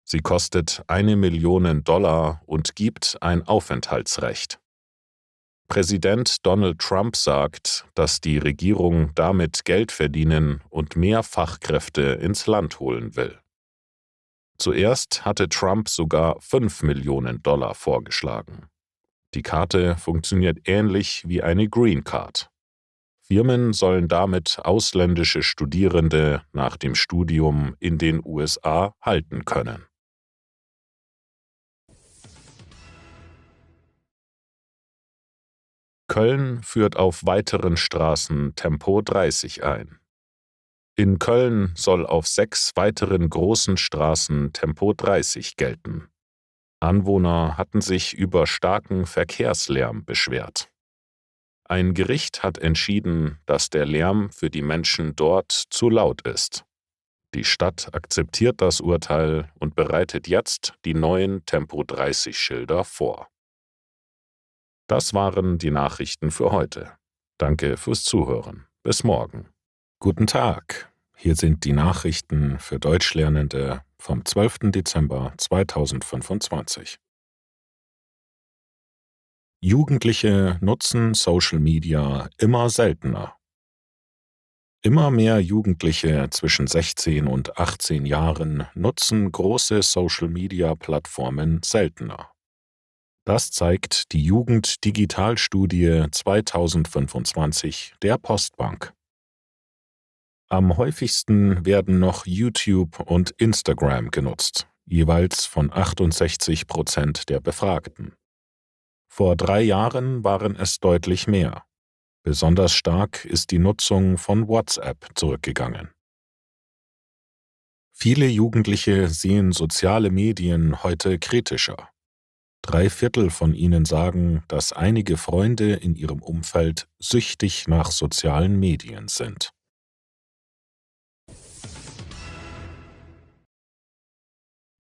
Sie kostet $1 Million und gibt ein Aufenthaltsrecht. Präsident Donald Trump sagt, dass die Regierung damit Geld verdienen und mehr Fachkräfte ins Land holen will. Zuerst hatte Trump sogar $5 Millionen vorgeschlagen. Die Karte funktioniert ähnlich wie eine Green Card. Firmen sollen damit ausländische Studierende nach dem Studium in den USA halten können. Köln führt auf weiteren Straßen Tempo 30 ein. In Köln soll auf 6 weiteren großen Straßen Tempo 30 gelten. Anwohner hatten sich über starken Verkehrslärm beschwert. Ein Gericht hat entschieden, dass der Lärm für die Menschen dort zu laut ist. Die Stadt akzeptiert das Urteil und bereitet jetzt die neuen Tempo-30-Schilder vor. Das waren die Nachrichten für heute. Danke fürs Zuhören. Bis morgen. Guten Tag. Hier sind die Nachrichten für Deutschlernende vom 12. Dezember 2025. Jugendliche nutzen Social Media immer seltener. Immer mehr Jugendliche zwischen 16 und 18 Jahren nutzen große Social-Media-Plattformen seltener. Das zeigt die Jugend-Digital-Studie 2025 der Postbank. Am häufigsten werden noch YouTube und Instagram genutzt, jeweils von 68% der Befragten. Vor 3 Jahren waren es deutlich mehr. Besonders stark ist die Nutzung von WhatsApp zurückgegangen. Viele Jugendliche sehen soziale Medien heute kritischer. 3/4 von ihnen sagen, dass einige Freunde in ihrem Umfeld süchtig nach sozialen Medien sind.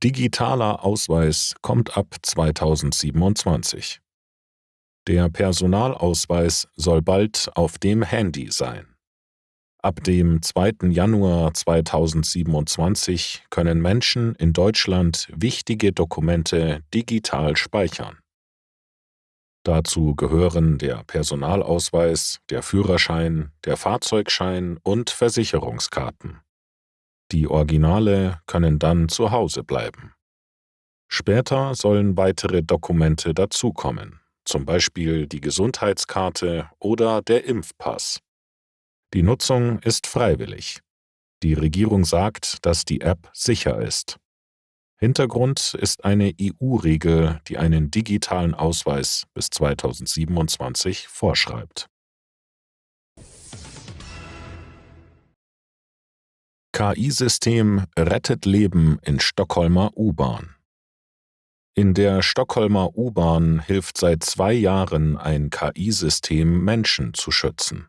Digitaler Ausweis kommt ab 2027. Der Personalausweis soll bald auf dem Handy sein. Ab dem 2. Januar 2027 können Menschen in Deutschland wichtige Dokumente digital speichern. Dazu gehören der Personalausweis, der Führerschein, der Fahrzeugschein und Versicherungskarten. Die Originale können dann zu Hause bleiben. Später sollen weitere Dokumente dazukommen, zum Beispiel die Gesundheitskarte oder der Impfpass. Die Nutzung ist freiwillig. Die Regierung sagt, dass die App sicher ist. Hintergrund ist eine EU-Regel, die einen digitalen Ausweis bis 2027 vorschreibt. KI-System rettet Leben in Stockholmer U-Bahn. In der Stockholmer U-Bahn hilft seit 2 Jahren ein KI-System, Menschen zu schützen.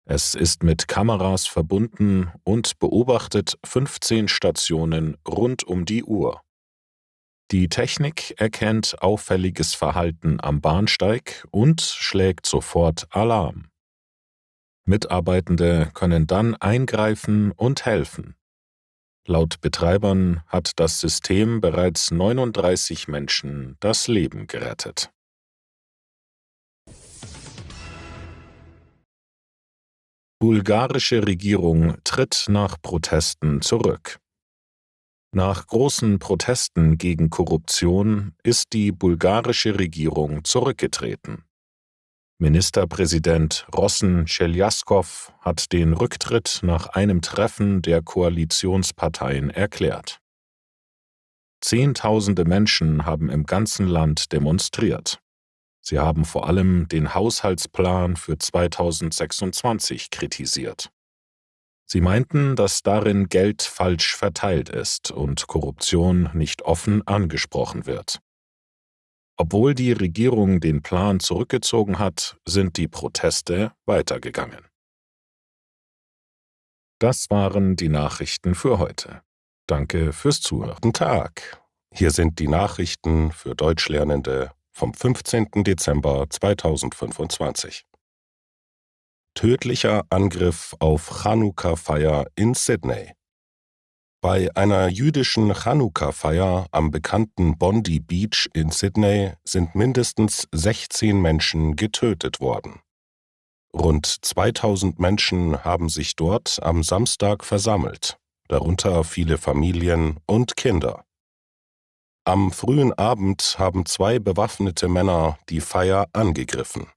Es ist mit Kameras verbunden und beobachtet 15 Stationen rund um die Uhr. Die Technik erkennt auffälliges Verhalten am Bahnsteig und schlägt sofort Alarm. Mitarbeitende können dann eingreifen und helfen. Laut Betreibern hat das System bereits 39 Menschen das Leben gerettet. Bulgarische Regierung tritt nach Protesten zurück. Nach großen Protesten gegen Korruption ist die bulgarische Regierung zurückgetreten. Ministerpräsident Rossen Scheljaskow hat den Rücktritt nach einem Treffen der Koalitionsparteien erklärt. Zehntausende Menschen haben im ganzen Land demonstriert. Sie haben vor allem den Haushaltsplan für 2026 kritisiert. Sie meinten, dass darin Geld falsch verteilt ist und Korruption nicht offen angesprochen wird. Obwohl die Regierung den Plan zurückgezogen hat, sind die Proteste weitergegangen. Das waren die Nachrichten für heute. Danke fürs Zuhören. Guten Tag. Hier sind die Nachrichten für Deutschlernende vom 15. Dezember 2025. Tödlicher Angriff auf Chanukka-Feier in Sydney. Bei einer jüdischen Chanukka-Feier am bekannten Bondi Beach in Sydney sind mindestens 16 Menschen getötet worden. Rund 2000 Menschen haben sich dort am Samstag versammelt, darunter viele Familien und Kinder. Am frühen Abend haben 2 bewaffnete Männer die Feier angegriffen.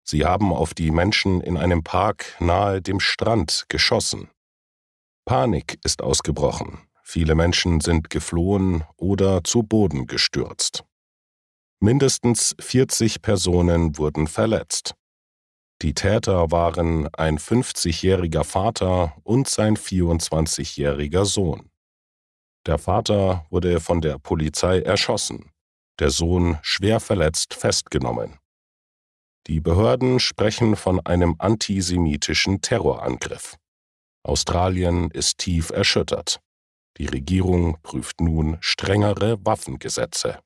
Sie haben auf die Menschen in einem Park nahe dem Strand geschossen. Panik ist ausgebrochen. Viele Menschen sind geflohen oder zu Boden gestürzt. Mindestens 40 Personen wurden verletzt. Die Täter waren ein 50-jähriger Vater und sein 24-jähriger Sohn. Der Vater wurde von der Polizei erschossen, der Sohn schwer verletzt festgenommen. Die Behörden sprechen von einem antisemitischen Terrorangriff. Australien ist tief erschüttert. Die Regierung prüft nun strengere Waffengesetze.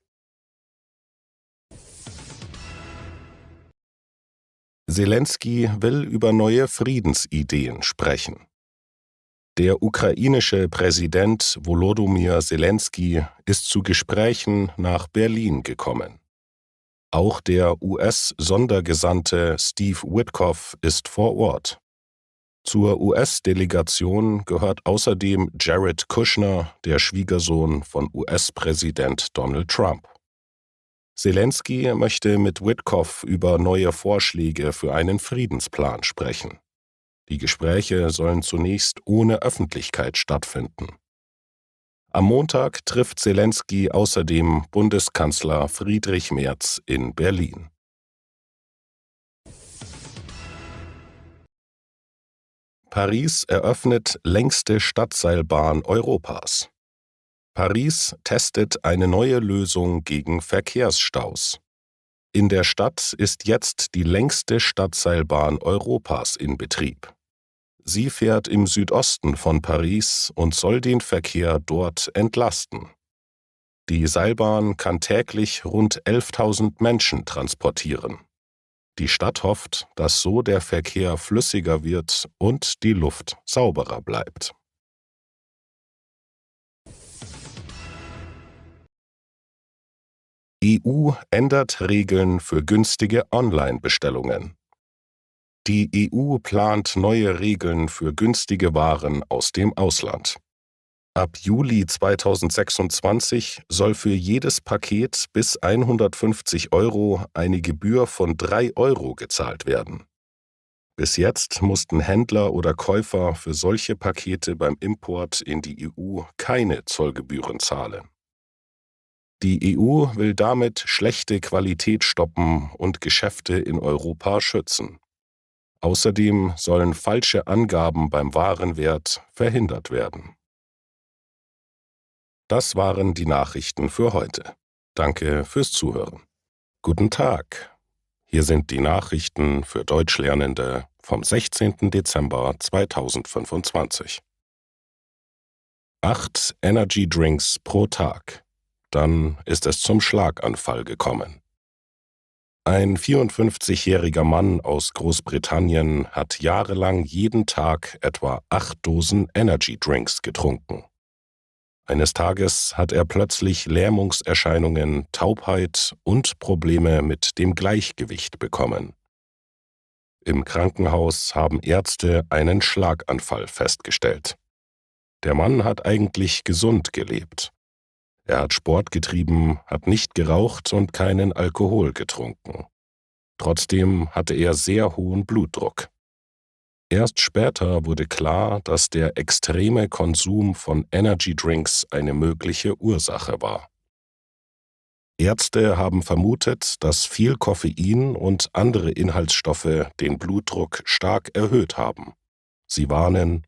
Selenskyj will über neue Friedensideen sprechen. Der ukrainische Präsident Volodymyr Selenskyj ist zu Gesprächen nach Berlin gekommen. Auch der US-Sondergesandte Steve Witkoff ist vor Ort. Zur US-Delegation gehört außerdem Jared Kushner, der Schwiegersohn von US-Präsident Donald Trump. Selenskyj möchte mit Witkoff über neue Vorschläge für einen Friedensplan sprechen. Die Gespräche sollen zunächst ohne Öffentlichkeit stattfinden. Am Montag trifft Selenskyj außerdem Bundeskanzler Friedrich Merz in Berlin. Paris eröffnet längste Stadtseilbahn Europas. Paris testet eine neue Lösung gegen Verkehrsstaus. In der Stadt ist jetzt die längste Stadtseilbahn Europas in Betrieb. Sie fährt im Südosten von Paris und soll den Verkehr dort entlasten. Die Seilbahn kann täglich rund 11.000 Menschen transportieren. Die Stadt hofft, dass so der Verkehr flüssiger wird und die Luft sauberer bleibt. EU ändert Regeln für günstige Online-Bestellungen. Die EU plant neue Regeln für günstige Waren aus dem Ausland. Ab Juli 2026 soll für jedes Paket bis 150 € eine Gebühr von 3 € gezahlt werden. Bis jetzt mussten Händler oder Käufer für solche Pakete beim Import in die EU keine Zollgebühren zahlen. Die EU will damit schlechte Qualität stoppen und Geschäfte in Europa schützen. Außerdem sollen falsche Angaben beim Warenwert verhindert werden. Das waren die Nachrichten für heute. Danke fürs Zuhören. Guten Tag. Hier sind die Nachrichten für Deutschlernende vom 16. Dezember 2025. 8 Energy Drinks pro Tag. Dann ist es zum Schlaganfall gekommen. Ein 54-jähriger Mann aus Großbritannien hat jahrelang jeden Tag etwa 8 Dosen Energy Drinks getrunken. Eines Tages hat er plötzlich Lähmungserscheinungen, Taubheit und Probleme mit dem Gleichgewicht bekommen. Im Krankenhaus haben Ärzte einen Schlaganfall festgestellt. Der Mann hat eigentlich gesund gelebt. Er hat Sport getrieben, hat nicht geraucht und keinen Alkohol getrunken. Trotzdem hatte er sehr hohen Blutdruck. Erst später wurde klar, dass der extreme Konsum von Energy Drinks eine mögliche Ursache war. Ärzte haben vermutet, dass viel Koffein und andere Inhaltsstoffe den Blutdruck stark erhöht haben. Sie warnen,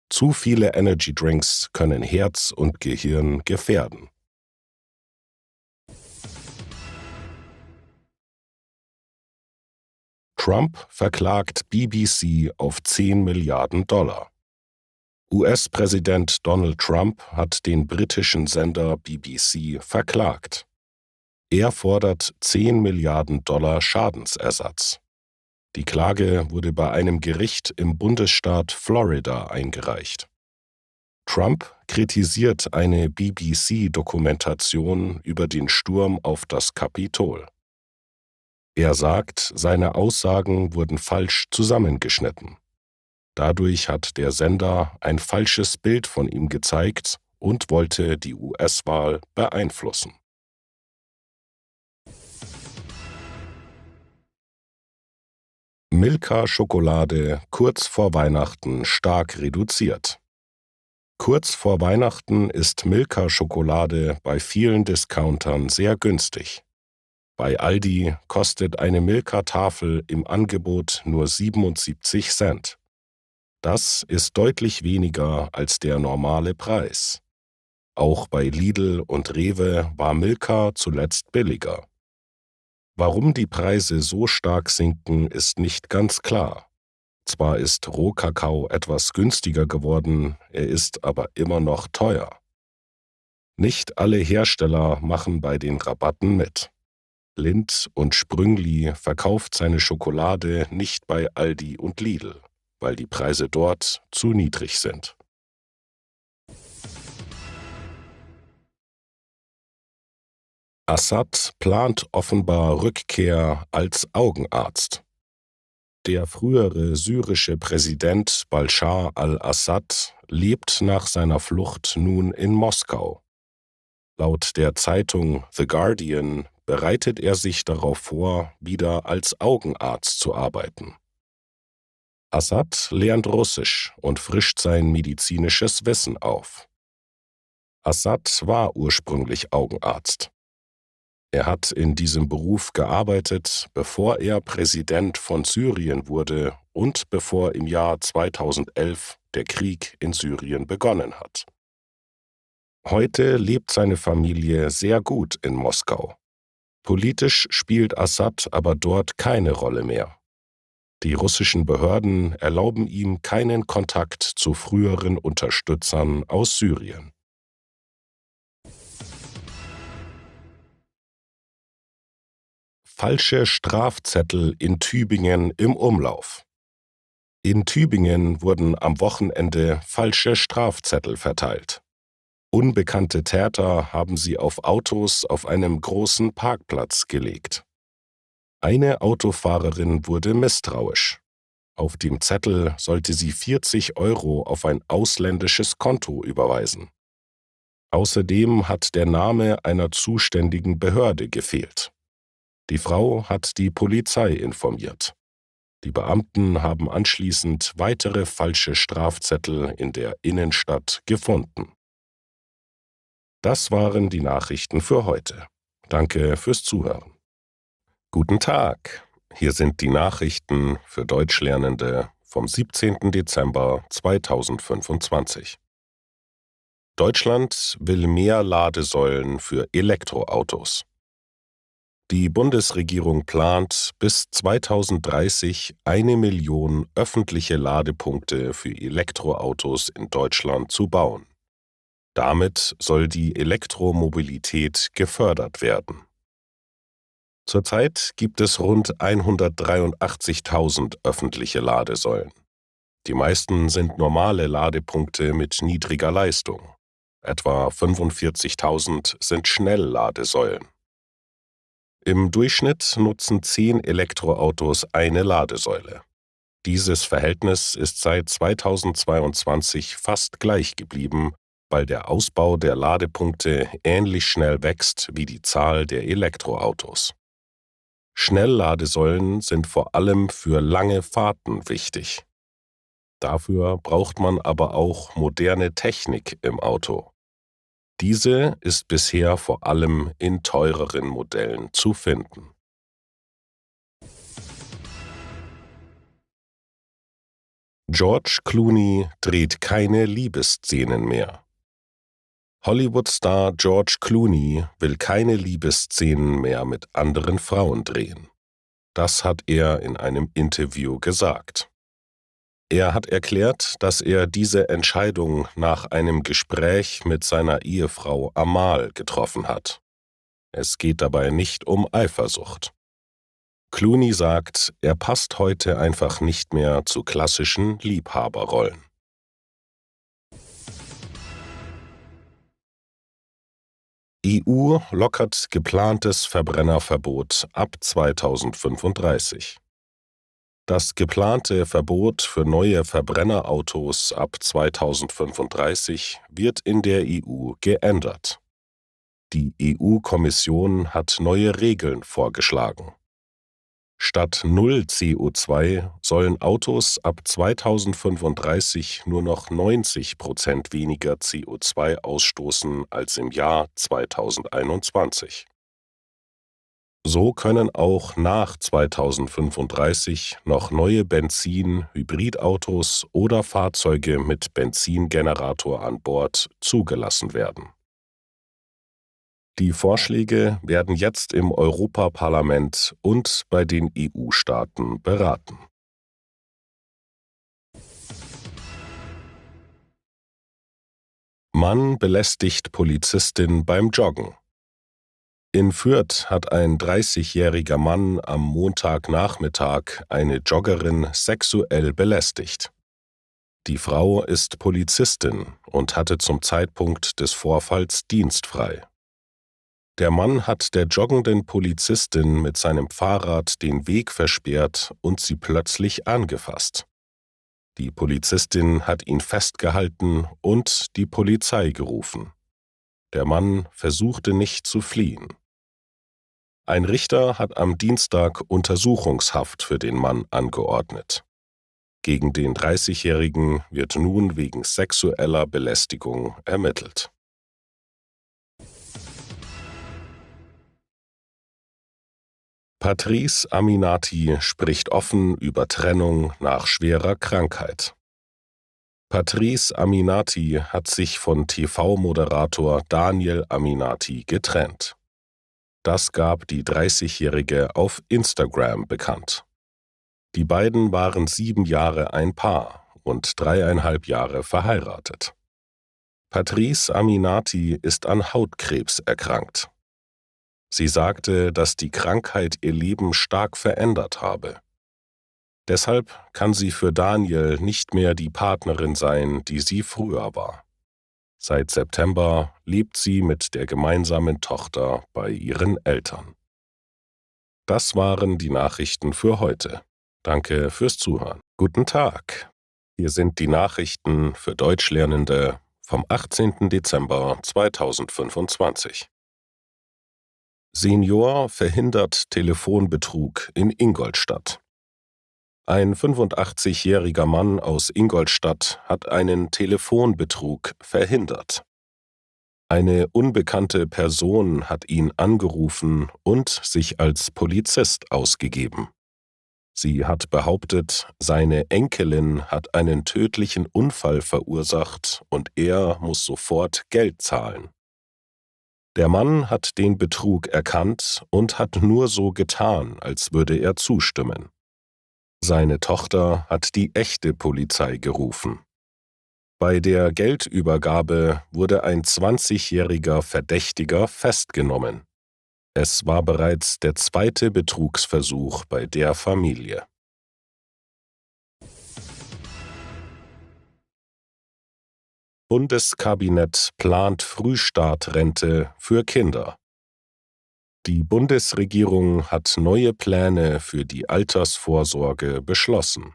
zu viele Energy Drinks können Herz und Gehirn gefährden. Trump verklagt BBC auf 10 Milliarden Dollar. US-Präsident Donald Trump hat den britischen Sender BBC verklagt. Er fordert 10 Milliarden Dollar Schadensersatz. Die Klage wurde bei einem Gericht im Bundesstaat Florida eingereicht. Trump kritisiert eine BBC-Dokumentation über den Sturm auf das Kapitol. Er sagt, seine Aussagen wurden falsch zusammengeschnitten. Dadurch hat der Sender ein falsches Bild von ihm gezeigt und wollte die US-Wahl beeinflussen. Milka-Schokolade kurz vor Weihnachten stark reduziert. Kurz vor Weihnachten ist Milka-Schokolade bei vielen Discountern sehr günstig. Bei Aldi kostet eine Milka-Tafel im Angebot nur 77 Cent. Das ist deutlich weniger als der normale Preis. Auch bei Lidl und Rewe war Milka zuletzt billiger. Warum die Preise so stark sinken, ist nicht ganz klar. Zwar ist Rohkakao etwas günstiger geworden, er ist aber immer noch teuer. Nicht alle Hersteller machen bei den Rabatten mit. Lindt und Sprüngli verkauft seine Schokolade nicht bei Aldi und Lidl, weil die Preise dort zu niedrig sind. Assad plant offenbar Rückkehr als Augenarzt. Der frühere syrische Präsident Bashar al-Assad lebt nach seiner Flucht nun in Moskau. Laut der Zeitung The Guardian bereitet er sich darauf vor, wieder als Augenarzt zu arbeiten. Assad lernt Russisch und frischt sein medizinisches Wissen auf. Assad war ursprünglich Augenarzt. Er hat in diesem Beruf gearbeitet, bevor er Präsident von Syrien wurde und bevor im Jahr 2011 der Krieg in Syrien begonnen hat. Heute lebt seine Familie sehr gut in Moskau. Politisch spielt Assad aber dort keine Rolle mehr. Die russischen Behörden erlauben ihm keinen Kontakt zu früheren Unterstützern aus Syrien. Falsche Strafzettel in Tübingen im Umlauf. In Tübingen wurden am Wochenende falsche Strafzettel verteilt. Unbekannte Täter haben sie auf Autos auf einem großen Parkplatz gelegt. Eine Autofahrerin wurde misstrauisch. Auf dem Zettel sollte sie 40 € auf ein ausländisches Konto überweisen. Außerdem hat der Name einer zuständigen Behörde gefehlt. Die Frau hat die Polizei informiert. Die Beamten haben anschließend weitere falsche Strafzettel in der Innenstadt gefunden. Das waren die Nachrichten für heute. Danke fürs Zuhören. Guten Tag, hier sind die Nachrichten für Deutschlernende vom 17. Dezember 2025. Deutschland will mehr Ladesäulen für Elektroautos. Die Bundesregierung plant, bis 2030 1 Million öffentliche Ladepunkte für Elektroautos in Deutschland zu bauen. Damit soll die Elektromobilität gefördert werden. Zurzeit gibt es rund 183.000 öffentliche Ladesäulen. Die meisten sind normale Ladepunkte mit niedriger Leistung. Etwa 45.000 sind Schnellladesäulen. Im Durchschnitt nutzen 10 Elektroautos eine Ladesäule. Dieses Verhältnis ist seit 2022 fast gleich geblieben, weil der Ausbau der Ladepunkte ähnlich schnell wächst wie die Zahl der Elektroautos. Schnellladesäulen sind vor allem für lange Fahrten wichtig. Dafür braucht man aber auch moderne Technik im Auto. Diese ist bisher vor allem in teureren Modellen zu finden. George Clooney dreht keine Liebesszenen mehr. Hollywood-Star George Clooney will keine Liebesszenen mehr mit anderen Frauen drehen. Das hat er in einem Interview gesagt. Er hat erklärt, dass er diese Entscheidung nach einem Gespräch mit seiner Ehefrau Amal getroffen hat. Es geht dabei nicht um Eifersucht. Clooney sagt, er passt heute einfach nicht mehr zu klassischen Liebhaberrollen. EU lockert geplantes Verbrennerverbot ab 2035. Das geplante Verbot für neue Verbrennerautos ab 2035 wird in der EU geändert. Die EU-Kommission hat neue Regeln vorgeschlagen. Statt 0 CO2 sollen Autos ab 2035 nur noch 90% weniger CO2 ausstoßen als im Jahr 2021. So können auch nach 2035 noch neue Benzin-Hybridautos oder Fahrzeuge mit Benzingenerator an Bord zugelassen werden. Die Vorschläge werden jetzt im Europaparlament und bei den EU-Staaten beraten. Mann belästigt Polizistin beim Joggen. In Fürth hat ein 30-jähriger Mann am Montagnachmittag eine Joggerin sexuell belästigt. Die Frau ist Polizistin und hatte zum Zeitpunkt des Vorfalls dienstfrei. Der Mann hat der joggenden Polizistin mit seinem Fahrrad den Weg versperrt und sie plötzlich angefasst. Die Polizistin hat ihn festgehalten und die Polizei gerufen. Der Mann versuchte nicht zu fliehen. Ein Richter hat am Dienstag Untersuchungshaft für den Mann angeordnet. Gegen den 30-Jährigen wird nun wegen sexueller Belästigung ermittelt. Patrice Aminati spricht offen über Trennung nach schwerer Krankheit. Patrice Aminati hat sich von TV-Moderator Daniel Aminati getrennt. Das gab die 30-Jährige auf Instagram bekannt. Die beiden waren 7 Jahre ein Paar und 3,5 Jahre verheiratet. Patrice Aminati ist an Hautkrebs erkrankt. Sie sagte, dass die Krankheit ihr Leben stark verändert habe. Deshalb kann sie für Daniel nicht mehr die Partnerin sein, die sie früher war. Seit September lebt sie mit der gemeinsamen Tochter bei ihren Eltern. Das waren die Nachrichten für heute. Danke fürs Zuhören. Guten Tag. Hier sind die Nachrichten für Deutschlernende vom 18. Dezember 2025. Senior verhindert Telefonbetrug in Ingolstadt. Ein 85-jähriger Mann aus Ingolstadt hat einen Telefonbetrug verhindert. Eine unbekannte Person hat ihn angerufen und sich als Polizist ausgegeben. Sie hat behauptet, seine Enkelin hat einen tödlichen Unfall verursacht und er muss sofort Geld zahlen. Der Mann hat den Betrug erkannt und hat nur so getan, als würde er zustimmen. Seine Tochter hat die echte Polizei gerufen. Bei der Geldübergabe wurde ein 20-jähriger Verdächtiger festgenommen. Es war bereits der zweite Betrugsversuch bei der Familie. Bundeskabinett plant Frühstartrente für Kinder. Die Bundesregierung hat neue Pläne für die Altersvorsorge beschlossen.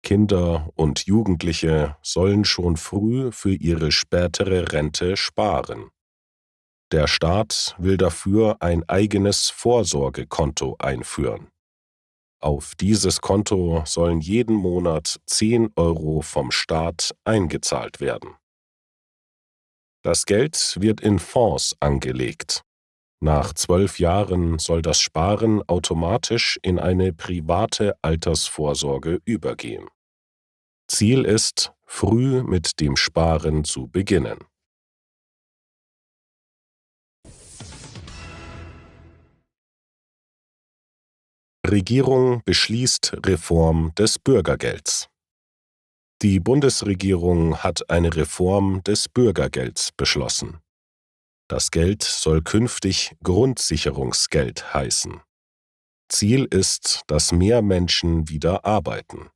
Kinder und Jugendliche sollen schon früh für ihre spätere Rente sparen. Der Staat will dafür ein eigenes Vorsorgekonto einführen. Auf dieses Konto sollen jeden Monat 10 Euro vom Staat eingezahlt werden. Das Geld wird in Fonds angelegt. Nach 12 Jahren soll das Sparen automatisch in eine private Altersvorsorge übergehen. Ziel ist, früh mit dem Sparen zu beginnen. Regierung beschließt Reform des Bürgergelds. Die Bundesregierung hat eine Reform des Bürgergelds beschlossen. Das Geld soll künftig Grundsicherungsgeld heißen. Ziel ist, dass mehr Menschen wieder arbeiten.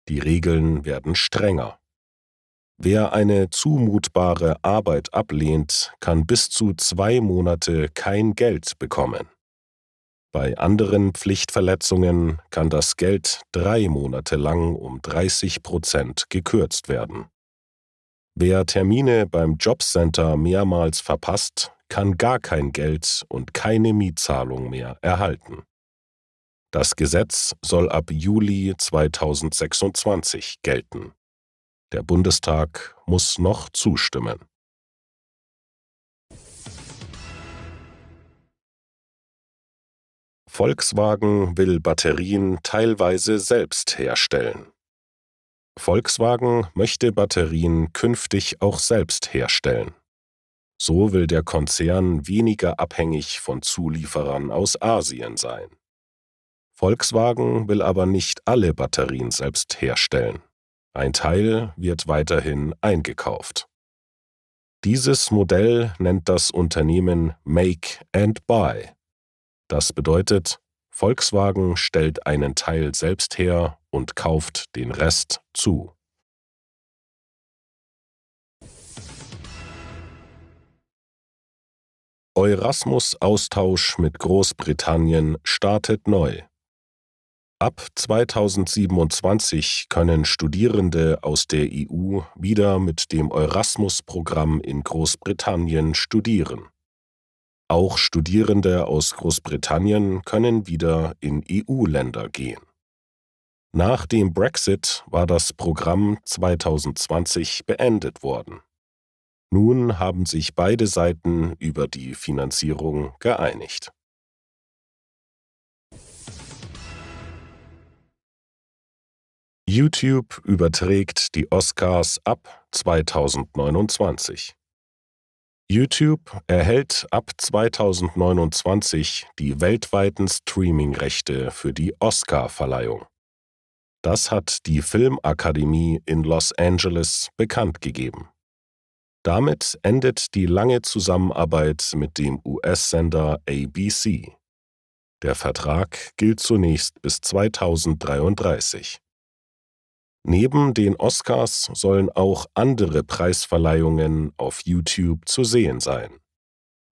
Die Regeln werden strenger. Wer eine zumutbare Arbeit ablehnt, kann bis zu 2 Monate kein Geld bekommen. Bei anderen Pflichtverletzungen kann das Geld 3 Monate lang um 30% gekürzt werden. Wer Termine beim Jobcenter mehrmals verpasst, kann gar kein Geld und keine Mietzahlung mehr erhalten. Das Gesetz soll ab Juli 2026 gelten. Der Bundestag muss noch zustimmen. Volkswagen will Batterien teilweise selbst herstellen. Volkswagen möchte Batterien künftig auch selbst herstellen. So will der Konzern weniger abhängig von Zulieferern aus Asien sein. Volkswagen will aber nicht alle Batterien selbst herstellen. Ein Teil wird weiterhin eingekauft. Dieses Modell nennt das Unternehmen Make and Buy. Das bedeutet, Volkswagen stellt einen Teil selbst her und kauft den Rest zu. Eurasmus-Austausch mit Großbritannien startet neu. Ab 2027 können Studierende aus der EU wieder mit dem Eurasmus-Programm in Großbritannien studieren. Auch Studierende aus Großbritannien können wieder in EU-Länder gehen. Nach dem Brexit war das Programm 2020 beendet worden. Nun haben sich beide Seiten über die Finanzierung geeinigt. YouTube überträgt die Oscars ab 2029. YouTube erhält ab 2029 die weltweiten Streaming-Rechte für die Oscar-Verleihung. Das hat die Filmakademie in Los Angeles bekannt gegeben. Damit endet die lange Zusammenarbeit mit dem US-Sender ABC. Der Vertrag gilt zunächst bis 2033. Neben den Oscars sollen auch andere Preisverleihungen auf YouTube zu sehen sein.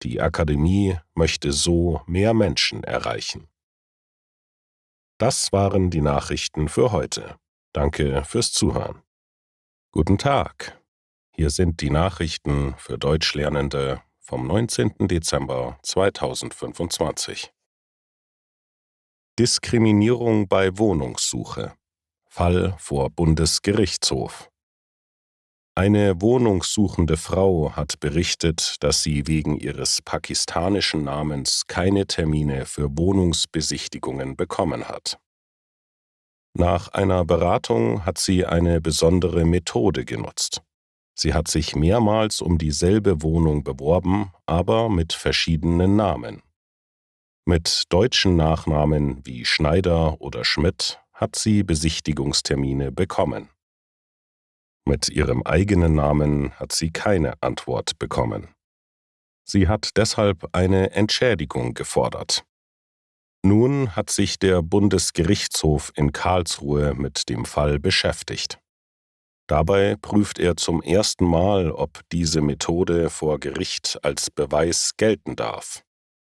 Die Akademie möchte so mehr Menschen erreichen. Das waren die Nachrichten für heute. Danke fürs Zuhören. Guten Tag. Hier sind die Nachrichten für Deutschlernende vom 19. Dezember 2025. Diskriminierung bei Wohnungssuche. Fall vor Bundesgerichtshof. Eine wohnungssuchende Frau hat berichtet, dass sie wegen ihres pakistanischen Namens keine Termine für Wohnungsbesichtigungen bekommen hat. Nach einer Beratung hat sie eine besondere Methode genutzt. Sie hat sich mehrmals um dieselbe Wohnung beworben, aber mit verschiedenen Namen. Mit deutschen Nachnamen wie Schneider oder Schmidt hat sie Besichtigungstermine bekommen. Mit ihrem eigenen Namen hat sie keine Antwort bekommen. Sie hat deshalb eine Entschädigung gefordert. Nun hat sich der Bundesgerichtshof in Karlsruhe mit dem Fall beschäftigt. Dabei prüft er zum ersten Mal, ob diese Methode vor Gericht als Beweis gelten darf.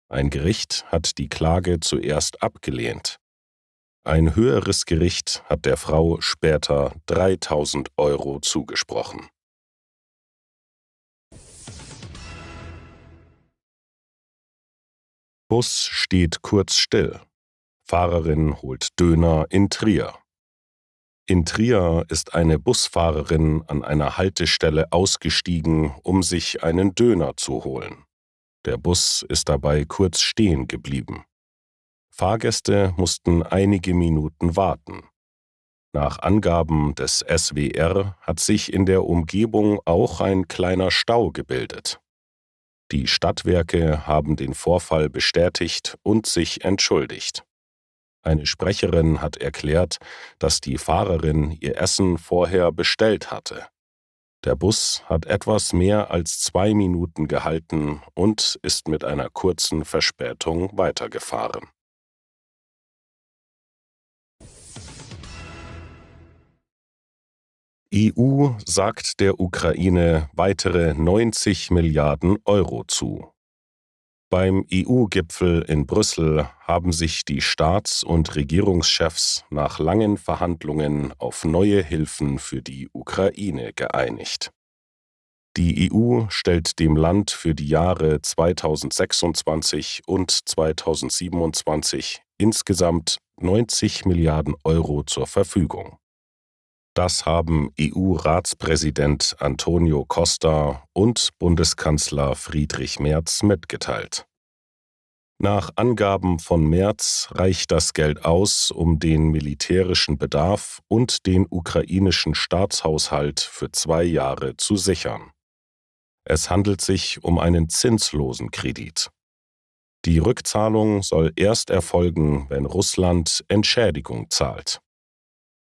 Ein Gericht hat die Klage zuerst abgelehnt. Ein höheres Gericht hat der Frau später 3.000 € zugesprochen. Bus steht kurz still. Fahrerin holt Döner in Trier. In Trier ist eine Busfahrerin an einer Haltestelle ausgestiegen, um sich einen Döner zu holen. Der Bus ist dabei kurz stehen geblieben. Fahrgäste mussten einige Minuten warten. Nach Angaben des SWR hat sich in der Umgebung auch ein kleiner Stau gebildet. Die Stadtwerke haben den Vorfall bestätigt und sich entschuldigt. Eine Sprecherin hat erklärt, dass die Fahrerin ihr Essen vorher bestellt hatte. Der Bus hat etwas mehr als 2 Minuten gehalten und ist mit einer kurzen Verspätung weitergefahren. EU sagt der Ukraine weitere 90 Milliarden € zu. Beim EU-Gipfel in Brüssel haben sich die Staats- und Regierungschefs nach langen Verhandlungen auf neue Hilfen für die Ukraine geeinigt. Die EU stellt dem Land für die Jahre 2026 und 2027 insgesamt 90 Milliarden € zur Verfügung. Das haben EU-Ratspräsident Antonio Costa und Bundeskanzler Friedrich Merz mitgeteilt. Nach Angaben von Merz reicht das Geld aus, um den militärischen Bedarf und den ukrainischen Staatshaushalt für 2 Jahre zu sichern. Es handelt sich um einen zinslosen Kredit. Die Rückzahlung soll erst erfolgen, wenn Russland Entschädigung zahlt.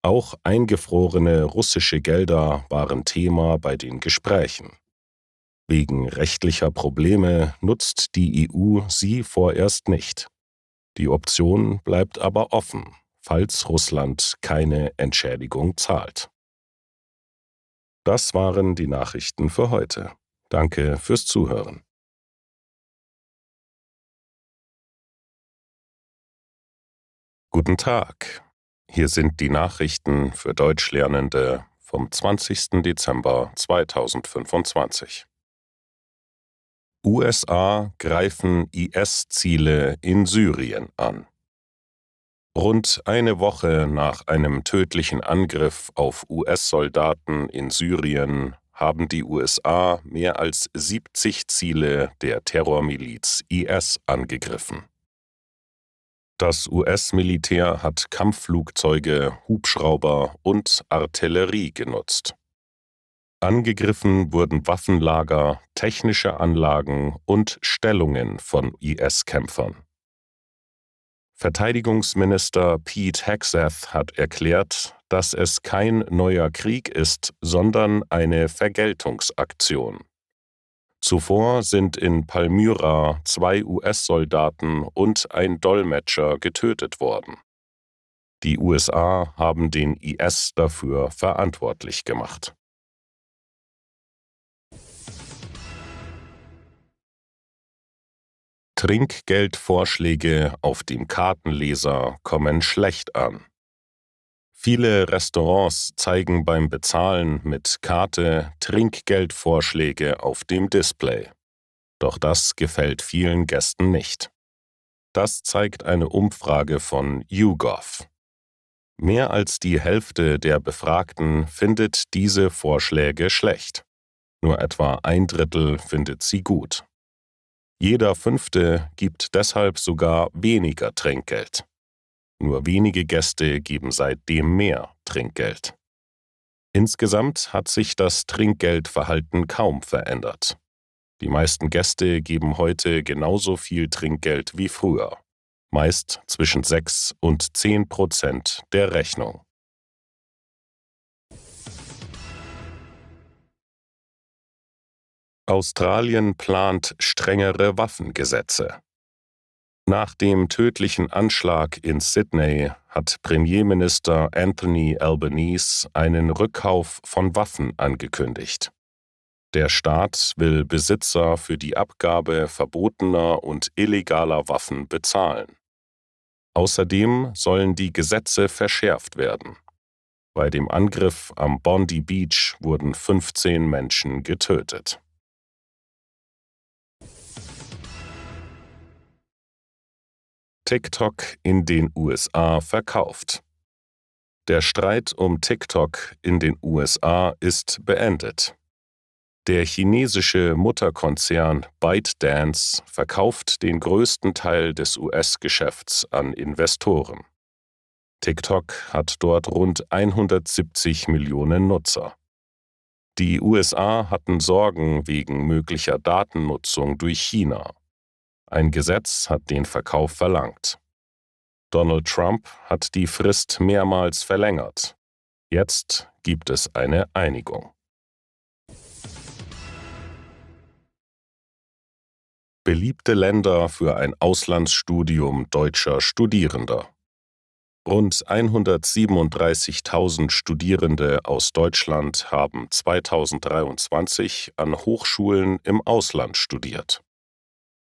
Auch eingefrorene russische Gelder waren Thema bei den Gesprächen. Wegen rechtlicher Probleme nutzt die EU sie vorerst nicht. Die Option bleibt aber offen, falls Russland keine Entschädigung zahlt. Das waren die Nachrichten für heute. Danke fürs Zuhören. Guten Tag. Hier sind die Nachrichten für Deutschlernende vom 20. Dezember 2025. USA greifen IS-Ziele in Syrien an. Rund eine Woche nach einem tödlichen Angriff auf US-Soldaten in Syrien haben die USA mehr als 70 Ziele der Terrormiliz IS angegriffen. Das US-Militär hat Kampfflugzeuge, Hubschrauber und Artillerie genutzt. Angegriffen wurden Waffenlager, technische Anlagen und Stellungen von IS-Kämpfern. Verteidigungsminister Pete Hegseth hat erklärt, dass es kein neuer Krieg ist, sondern eine Vergeltungsaktion. Zuvor sind in Palmyra 2 US-Soldaten und ein Dolmetscher getötet worden. Die USA haben den IS dafür verantwortlich gemacht. Trinkgeldvorschläge auf dem Kartenleser kommen schlecht an. Viele Restaurants zeigen beim Bezahlen mit Karte Trinkgeldvorschläge auf dem Display. Doch das gefällt vielen Gästen nicht. Das zeigt eine Umfrage von YouGov. Mehr als die Hälfte der Befragten findet diese Vorschläge schlecht. Nur etwa 1/3 findet sie gut. Jeder 5. gibt deshalb sogar weniger Trinkgeld. Nur wenige Gäste geben seitdem mehr Trinkgeld. Insgesamt hat sich das Trinkgeldverhalten kaum verändert. Die meisten Gäste geben heute genauso viel Trinkgeld wie früher, meist zwischen 6 und 10% der Rechnung. Australien plant strengere Waffengesetze. Nach dem tödlichen Anschlag in Sydney hat Premierminister Anthony Albanese einen Rückkauf von Waffen angekündigt. Der Staat will Besitzer für die Abgabe verbotener und illegaler Waffen bezahlen. Außerdem sollen die Gesetze verschärft werden. Bei dem Angriff am Bondi Beach wurden 15 Menschen getötet. TikTok in den USA verkauft. Der Streit um TikTok in den USA ist beendet. Der chinesische Mutterkonzern ByteDance verkauft den größten Teil des US-Geschäfts an Investoren. TikTok hat dort rund 170 Millionen Nutzer. Die USA hatten Sorgen wegen möglicher Datennutzung durch China. Ein Gesetz hat den Verkauf verlangt. Donald Trump hat die Frist mehrmals verlängert. Jetzt gibt es eine Einigung. Beliebte Länder für ein Auslandsstudium deutscher Studierender. Rund 137.000 Studierende aus Deutschland haben 2023 an Hochschulen im Ausland studiert.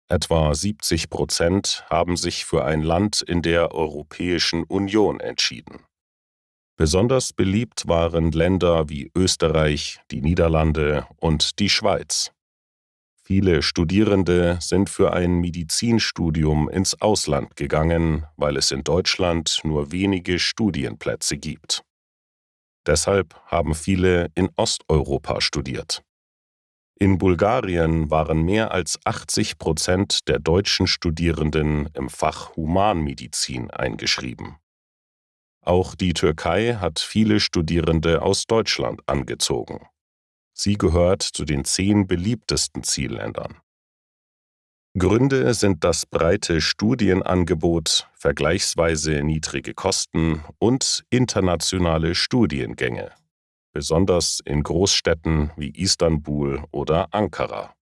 Etwa 70% haben sich für ein Land in der Europäischen Union entschieden. Besonders beliebt waren Länder wie Österreich, die Niederlande und die Schweiz. Viele Studierende sind für ein Medizinstudium ins Ausland gegangen, weil es in Deutschland nur wenige Studienplätze gibt. Deshalb haben viele in Osteuropa studiert. In Bulgarien waren mehr als 80% der deutschen Studierenden im Fach Humanmedizin eingeschrieben. Auch die Türkei hat viele Studierende aus Deutschland angezogen. Sie gehört zu den 10 beliebtesten Zielländern. Gründe sind das breite Studienangebot, vergleichsweise niedrige Kosten und internationale Studiengänge, besonders in Großstädten wie Istanbul oder Ankara.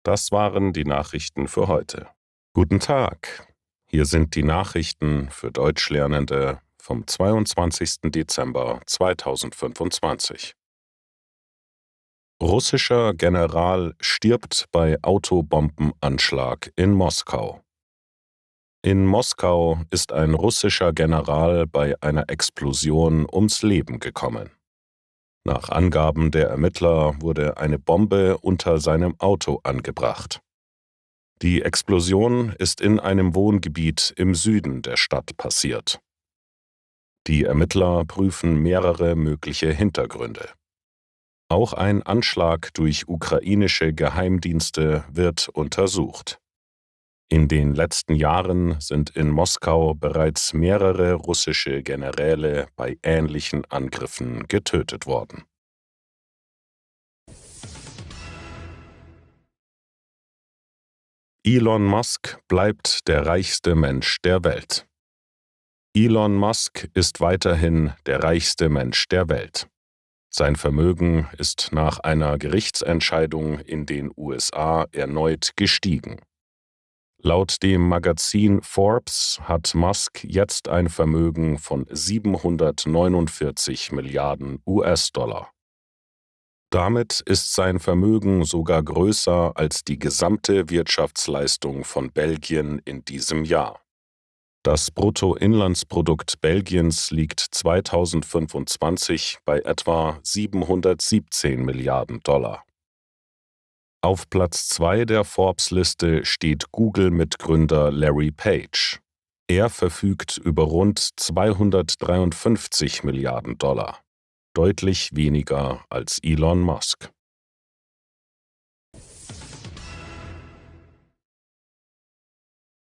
Das waren die Nachrichten für heute. Guten Tag, hier sind die Nachrichten für Deutschlernende vom 22. Dezember 2025. Russischer General stirbt bei Autobombenanschlag in Moskau. In Moskau ist ein russischer General bei einer Explosion ums Leben gekommen. Nach Angaben der Ermittler wurde eine Bombe unter seinem Auto angebracht. Die Explosion ist in einem Wohngebiet im Süden der Stadt passiert. Die Ermittler prüfen mehrere mögliche Hintergründe. Auch ein Anschlag durch ukrainische Geheimdienste wird untersucht. In den letzten Jahren sind in Moskau bereits mehrere russische Generäle bei ähnlichen Angriffen getötet worden. Elon Musk bleibt der reichste Mensch der Welt. Elon Musk ist weiterhin der reichste Mensch der Welt. Sein Vermögen ist nach einer Gerichtsentscheidung in den USA erneut gestiegen. Laut dem Magazin Forbes hat Musk jetzt ein Vermögen von 749 Milliarden US-Dollar. Damit ist sein Vermögen sogar größer als die gesamte Wirtschaftsleistung von Belgien in diesem Jahr. Das Bruttoinlandsprodukt Belgiens liegt 2025 bei etwa 717 Milliarden Dollar. Auf Platz 2 der Forbes-Liste steht Google-Mitgründer Larry Page. Er verfügt über rund 253 Milliarden Dollar, deutlich weniger als Elon Musk.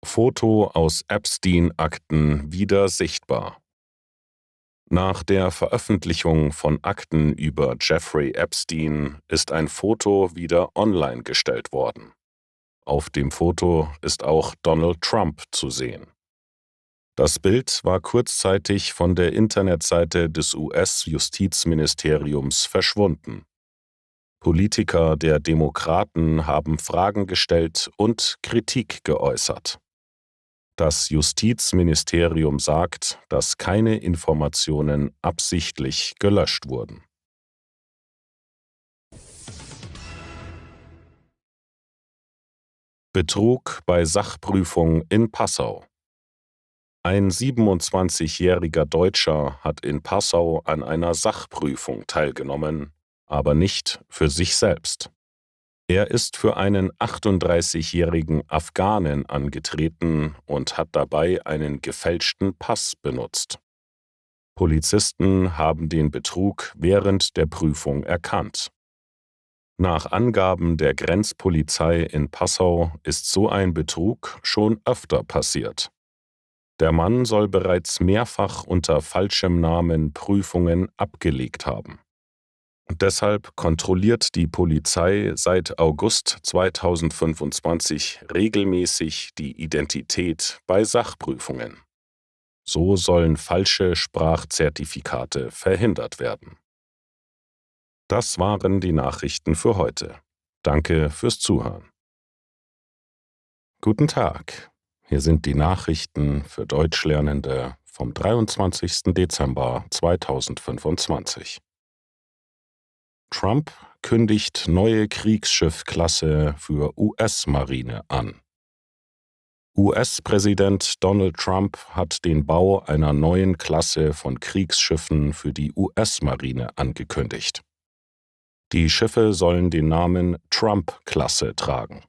Foto aus Epstein-Akten wieder sichtbar. Nach der Veröffentlichung von Akten über Jeffrey Epstein ist ein Foto wieder online gestellt worden. Auf dem Foto ist auch Donald Trump zu sehen. Das Bild war kurzzeitig von der Internetseite des US-Justizministeriums verschwunden. Politiker der Demokraten haben Fragen gestellt und Kritik geäußert. Das Justizministerium sagt, dass keine Informationen absichtlich gelöscht wurden. Betrug bei Sachprüfung in Passau. Ein 27-jähriger Deutscher hat in Passau an einer Sachprüfung teilgenommen, aber nicht für sich selbst. Er ist für einen 38-jährigen Afghanen angetreten und hat dabei einen gefälschten Pass benutzt. Polizisten haben den Betrug während der Prüfung erkannt. Nach Angaben der Grenzpolizei in Passau ist so ein Betrug schon öfter passiert. Der Mann soll bereits mehrfach unter falschem Namen Prüfungen abgelegt haben. Deshalb kontrolliert die Polizei seit August 2025 regelmäßig die Identität bei Sachprüfungen. So sollen falsche Sprachzertifikate verhindert werden. Das waren die Nachrichten für heute. Danke fürs Zuhören. Guten Tag, hier sind die Nachrichten für Deutschlernende vom 23. Dezember 2025. Trump kündigt neue Kriegsschiffklasse für US-Marine an. US-Präsident Donald Trump hat den Bau einer neuen Klasse von Kriegsschiffen für die US-Marine angekündigt. Die Schiffe sollen den Namen Trump-Klasse tragen.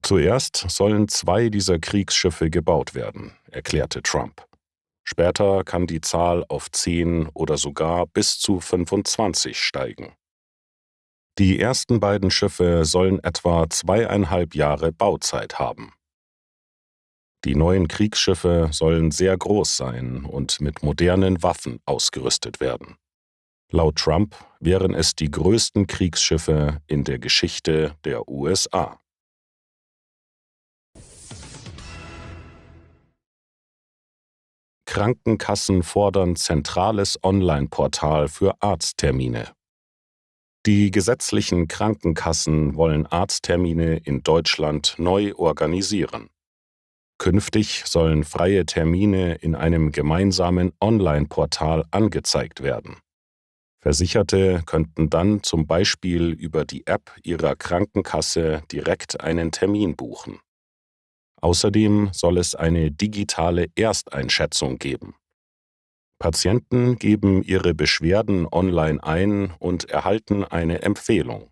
Zuerst sollen 2 dieser Kriegsschiffe gebaut werden, erklärte Trump. Später kann die Zahl auf 10 oder sogar bis zu 25 steigen. Die ersten beiden Schiffe sollen etwa 2,5 Jahre Bauzeit haben. Die neuen Kriegsschiffe sollen sehr groß sein und mit modernen Waffen ausgerüstet werden. Laut Trump wären es die größten Kriegsschiffe in der Geschichte der USA. Krankenkassen fordern zentrales Online-Portal für Arzttermine. Die gesetzlichen Krankenkassen wollen Arzttermine in Deutschland neu organisieren. Künftig sollen freie Termine in einem gemeinsamen Online-Portal angezeigt werden. Versicherte könnten dann zum Beispiel über die App ihrer Krankenkasse direkt einen Termin buchen. Außerdem soll es eine digitale Ersteinschätzung geben. Patienten geben ihre Beschwerden online ein und erhalten eine Empfehlung.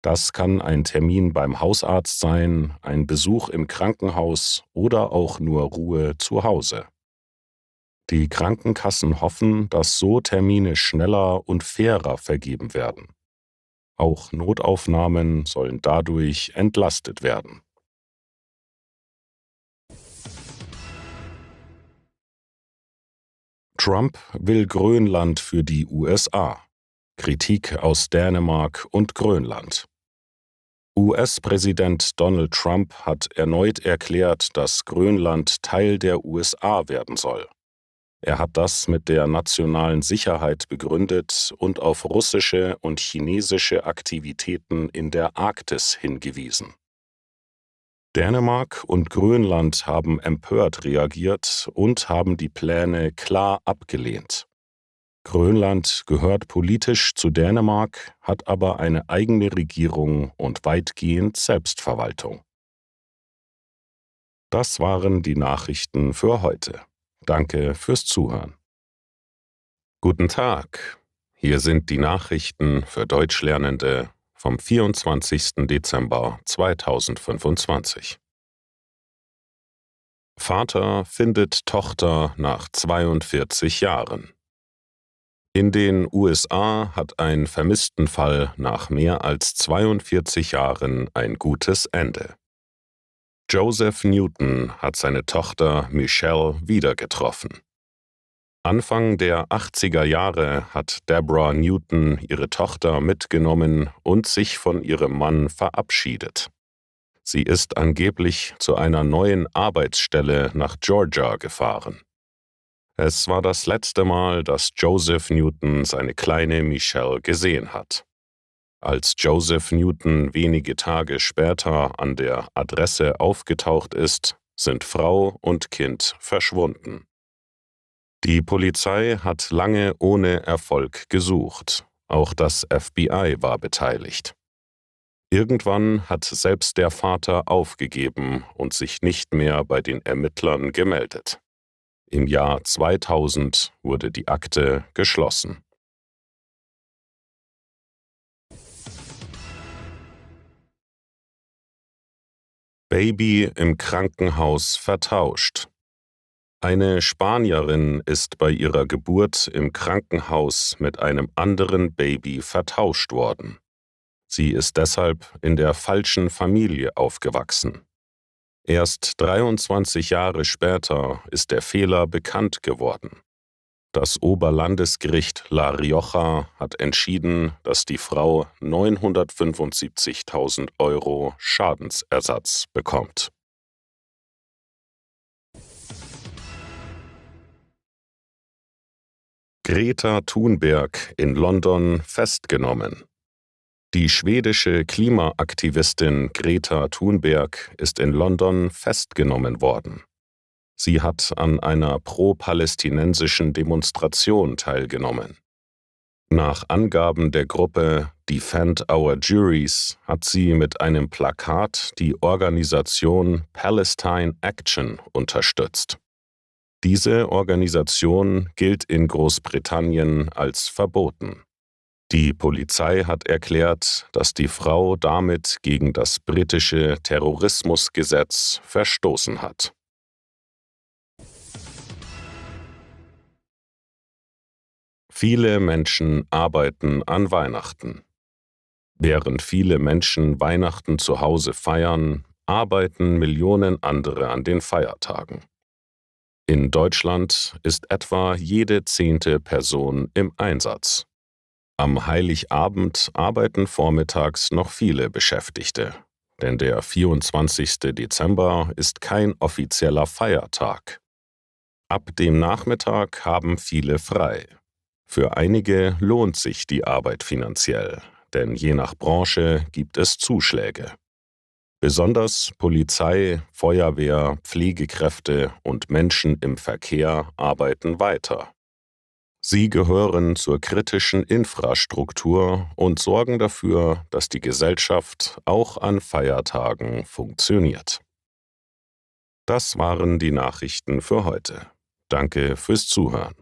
Das kann ein Termin beim Hausarzt sein, ein Besuch im Krankenhaus oder auch nur Ruhe zu Hause. Die Krankenkassen hoffen, dass so Termine schneller und fairer vergeben werden. Auch Notaufnahmen sollen dadurch entlastet werden. Trump will Grönland für die USA. Kritik aus Dänemark und Grönland. US-Präsident Donald Trump hat erneut erklärt, dass Grönland Teil der USA werden soll. Er hat das mit der nationalen Sicherheit begründet und auf russische und chinesische Aktivitäten in der Arktis hingewiesen. Dänemark und Grönland haben empört reagiert und haben die Pläne klar abgelehnt. Grönland gehört politisch zu Dänemark, hat aber eine eigene Regierung und weitgehend Selbstverwaltung. Das waren die Nachrichten für heute. Danke fürs Zuhören. Guten Tag, hier sind die Nachrichten für Deutschlernende vom 24. Dezember 2025. Vater findet Tochter nach 42 Jahren. In den USA hat ein Vermisstenfall nach mehr als 42 Jahren ein gutes Ende. Joseph Newton hat seine Tochter Michelle wieder getroffen. Anfang der 80er Jahre hat Deborah Newton ihre Tochter mitgenommen und sich von ihrem Mann verabschiedet. Sie ist angeblich zu einer neuen Arbeitsstelle nach Georgia gefahren. Es war das letzte Mal, dass Joseph Newton seine kleine Michelle gesehen hat. Als Joseph Newton wenige Tage später an der Adresse aufgetaucht ist, sind Frau und Kind verschwunden. Die Polizei hat lange ohne Erfolg gesucht. Auch das FBI war beteiligt. Irgendwann hat selbst der Vater aufgegeben und sich nicht mehr bei den Ermittlern gemeldet. Im Jahr 2000 wurde die Akte geschlossen. Baby im Krankenhaus vertauscht. Eine Spanierin ist bei ihrer Geburt im Krankenhaus mit einem anderen Baby vertauscht worden. Sie ist deshalb in der falschen Familie aufgewachsen. Erst 23 Jahre später ist der Fehler bekannt geworden. Das Oberlandesgericht La Rioja hat entschieden, dass die Frau 975.000 € Schadensersatz bekommt. Greta Thunberg in London festgenommen. Die schwedische Klimaaktivistin Greta Thunberg ist in London festgenommen worden. Sie hat an einer pro-palästinensischen Demonstration teilgenommen. Nach Angaben der Gruppe Defend Our Juries hat sie mit einem Plakat die Organisation Palestine Action unterstützt. Diese Organisation gilt in Großbritannien als verboten. Die Polizei hat erklärt, dass die Frau damit gegen das britische Terrorismusgesetz verstoßen hat. Viele Menschen arbeiten an Weihnachten. Während viele Menschen Weihnachten zu Hause feiern, arbeiten Millionen andere an den Feiertagen. In Deutschland ist etwa jede 10. Person im Einsatz. Am Heiligabend arbeiten vormittags noch viele Beschäftigte, denn der 24. Dezember ist kein offizieller Feiertag. Ab dem Nachmittag haben viele frei. Für einige lohnt sich die Arbeit finanziell, denn je nach Branche gibt es Zuschläge. Besonders Polizei, Feuerwehr, Pflegekräfte und Menschen im Verkehr arbeiten weiter. Sie gehören zur kritischen Infrastruktur und sorgen dafür, dass die Gesellschaft auch an Feiertagen funktioniert. Das waren die Nachrichten für heute. Danke fürs Zuhören.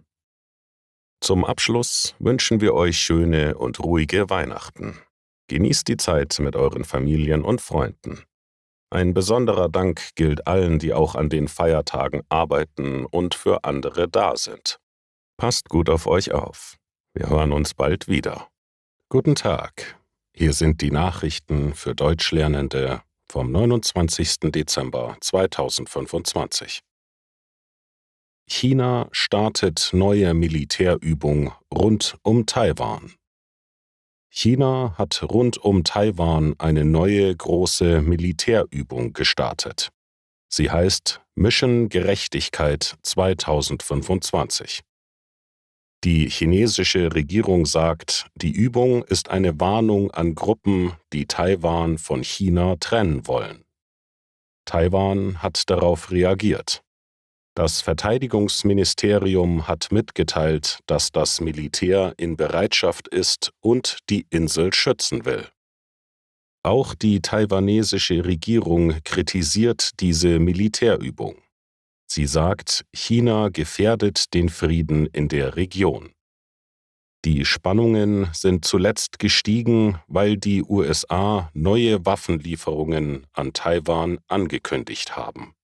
Zum Abschluss wünschen wir euch schöne und ruhige Weihnachten. Genießt die Zeit mit euren Familien und Freunden. Ein besonderer Dank gilt allen, die auch an den Feiertagen arbeiten und für andere da sind. Passt gut auf euch auf. Wir hören uns bald wieder. Guten Tag. Hier sind die Nachrichten für Deutschlernende vom 29. Dezember 2025. China startet neue Militärübung rund um Taiwan. China hat rund um Taiwan eine neue große Militärübung gestartet. Sie heißt Mission Gerechtigkeit 2025. Die chinesische Regierung sagt, die Übung ist eine Warnung an Gruppen, die Taiwan von China trennen wollen. Taiwan hat darauf reagiert. Das Verteidigungsministerium hat mitgeteilt, dass das Militär in Bereitschaft ist und die Insel schützen will. Auch die taiwanesische Regierung kritisiert diese Militärübung. Sie sagt, China gefährdet den Frieden in der Region. Die Spannungen sind zuletzt gestiegen, weil die USA neue Waffenlieferungen an Taiwan angekündigt haben.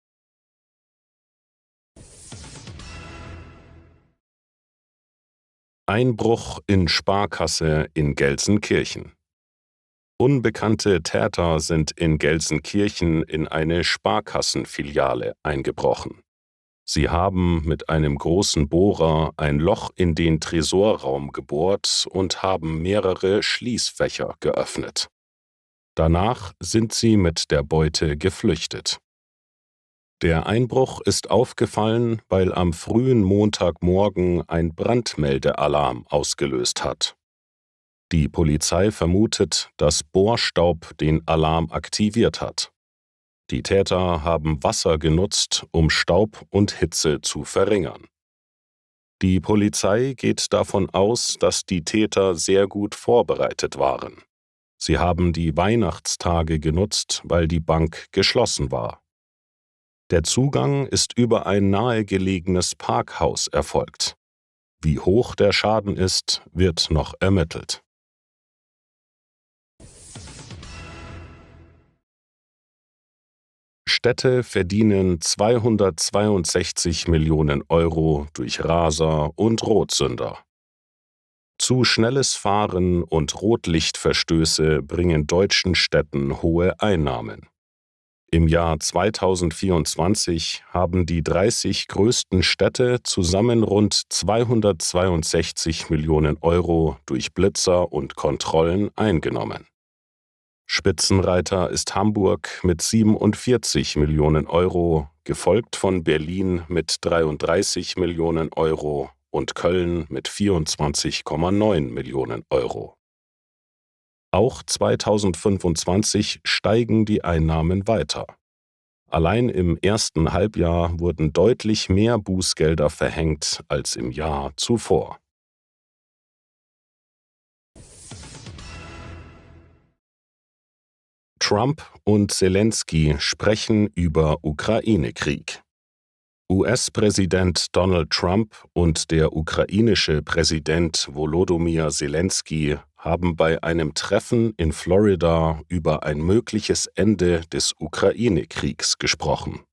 Einbruch in Sparkasse in Gelsenkirchen. Unbekannte Täter sind in Gelsenkirchen in eine Sparkassenfiliale eingebrochen. Sie haben mit einem großen Bohrer ein Loch in den Tresorraum gebohrt und haben mehrere Schließfächer geöffnet. Danach sind sie mit der Beute geflüchtet. Der Einbruch ist aufgefallen, weil am frühen Montagmorgen ein Brandmeldealarm ausgelöst hat. Die Polizei vermutet, dass Bohrstaub den Alarm aktiviert hat. Die Täter haben Wasser genutzt, um Staub und Hitze zu verringern. Die Polizei geht davon aus, dass die Täter sehr gut vorbereitet waren. Sie haben die Weihnachtstage genutzt, weil die Bank geschlossen war. Der Zugang ist über ein nahegelegenes Parkhaus erfolgt. Wie hoch der Schaden ist, wird noch ermittelt. Städte verdienen 262 Millionen Euro durch Raser und Rotsünder. Zu schnelles Fahren und Rotlichtverstöße bringen deutschen Städten hohe Einnahmen. Im Jahr 2024 haben die 30 größten Städte zusammen rund 262 Millionen Euro durch Blitzer und Kontrollen eingenommen. Spitzenreiter ist Hamburg mit 47 Millionen Euro, gefolgt von Berlin mit 33 Millionen Euro und Köln mit 24,9 Millionen Euro. Auch 2025 steigen die Einnahmen weiter. Allein im ersten Halbjahr wurden deutlich mehr Bußgelder verhängt als im Jahr zuvor. Trump und Zelensky sprechen über Ukraine-Krieg. US-Präsident Donald Trump und der ukrainische Präsident Volodymyr Zelensky haben bei einem Treffen in Florida über ein mögliches Ende des Ukraine-Kriegs gesprochen.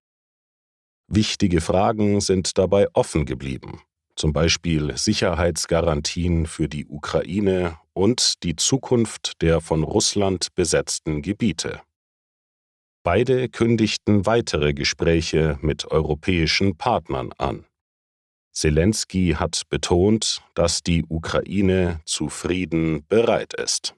Wichtige Fragen sind dabei offen geblieben, zum Beispiel Sicherheitsgarantien für die Ukraine und die Zukunft der von Russland besetzten Gebiete. Beide kündigten weitere Gespräche mit europäischen Partnern an. Zelensky hat betont, dass die Ukraine zu Frieden bereit ist.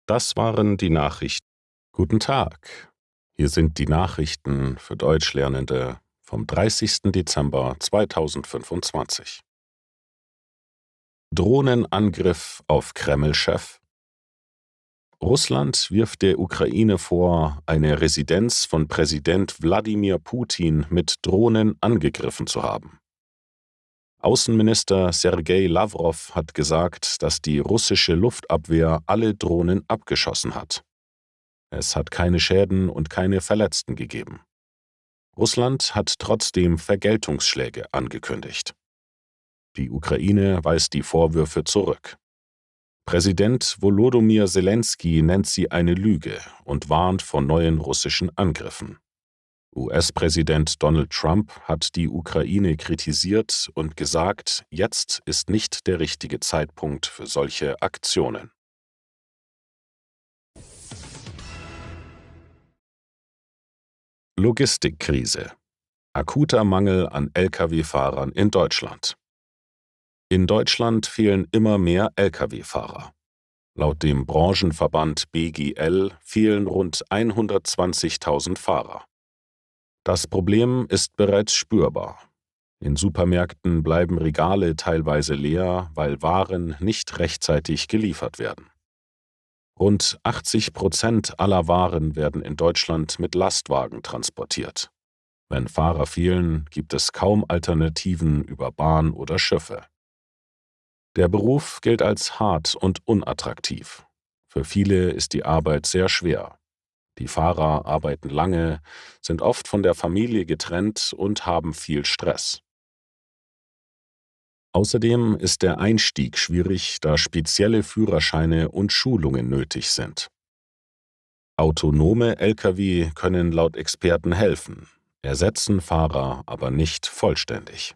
Das waren die Nachrichten. Guten Tag. Hier sind die Nachrichten für Deutschlernende vom 30. Dezember 2025. Drohnenangriff auf Kreml-Chef. Russland wirft der Ukraine vor, eine Residenz von Präsident Wladimir Putin mit Drohnen angegriffen zu haben. Außenminister Sergei Lawrow hat gesagt, dass die russische Luftabwehr alle Drohnen abgeschossen hat. Es hat keine Schäden und keine Verletzten gegeben. Russland hat trotzdem Vergeltungsschläge angekündigt. Die Ukraine weist die Vorwürfe zurück. Präsident Volodymyr Zelensky nennt sie eine Lüge und warnt vor neuen russischen Angriffen. US-Präsident Donald Trump hat die Ukraine kritisiert und gesagt, jetzt ist nicht der richtige Zeitpunkt für solche Aktionen. Logistikkrise. Akuter Mangel an Lkw-Fahrern in Deutschland. In Deutschland fehlen immer mehr Lkw-Fahrer. Laut dem Branchenverband BGL fehlen rund 120.000 Fahrer. Das Problem ist bereits spürbar. In Supermärkten bleiben Regale teilweise leer, weil Waren nicht rechtzeitig geliefert werden. Rund 80% aller Waren werden in Deutschland mit Lastwagen transportiert. Wenn Fahrer fehlen, gibt es kaum Alternativen über Bahn oder Schiffe. Der Beruf gilt als hart und unattraktiv. Für viele ist die Arbeit sehr schwer. Die Fahrer arbeiten lange, sind oft von der Familie getrennt und haben viel Stress. Außerdem ist der Einstieg schwierig, da spezielle Führerscheine und Schulungen nötig sind. Autonome Lkw können laut Experten helfen, ersetzen Fahrer aber nicht vollständig.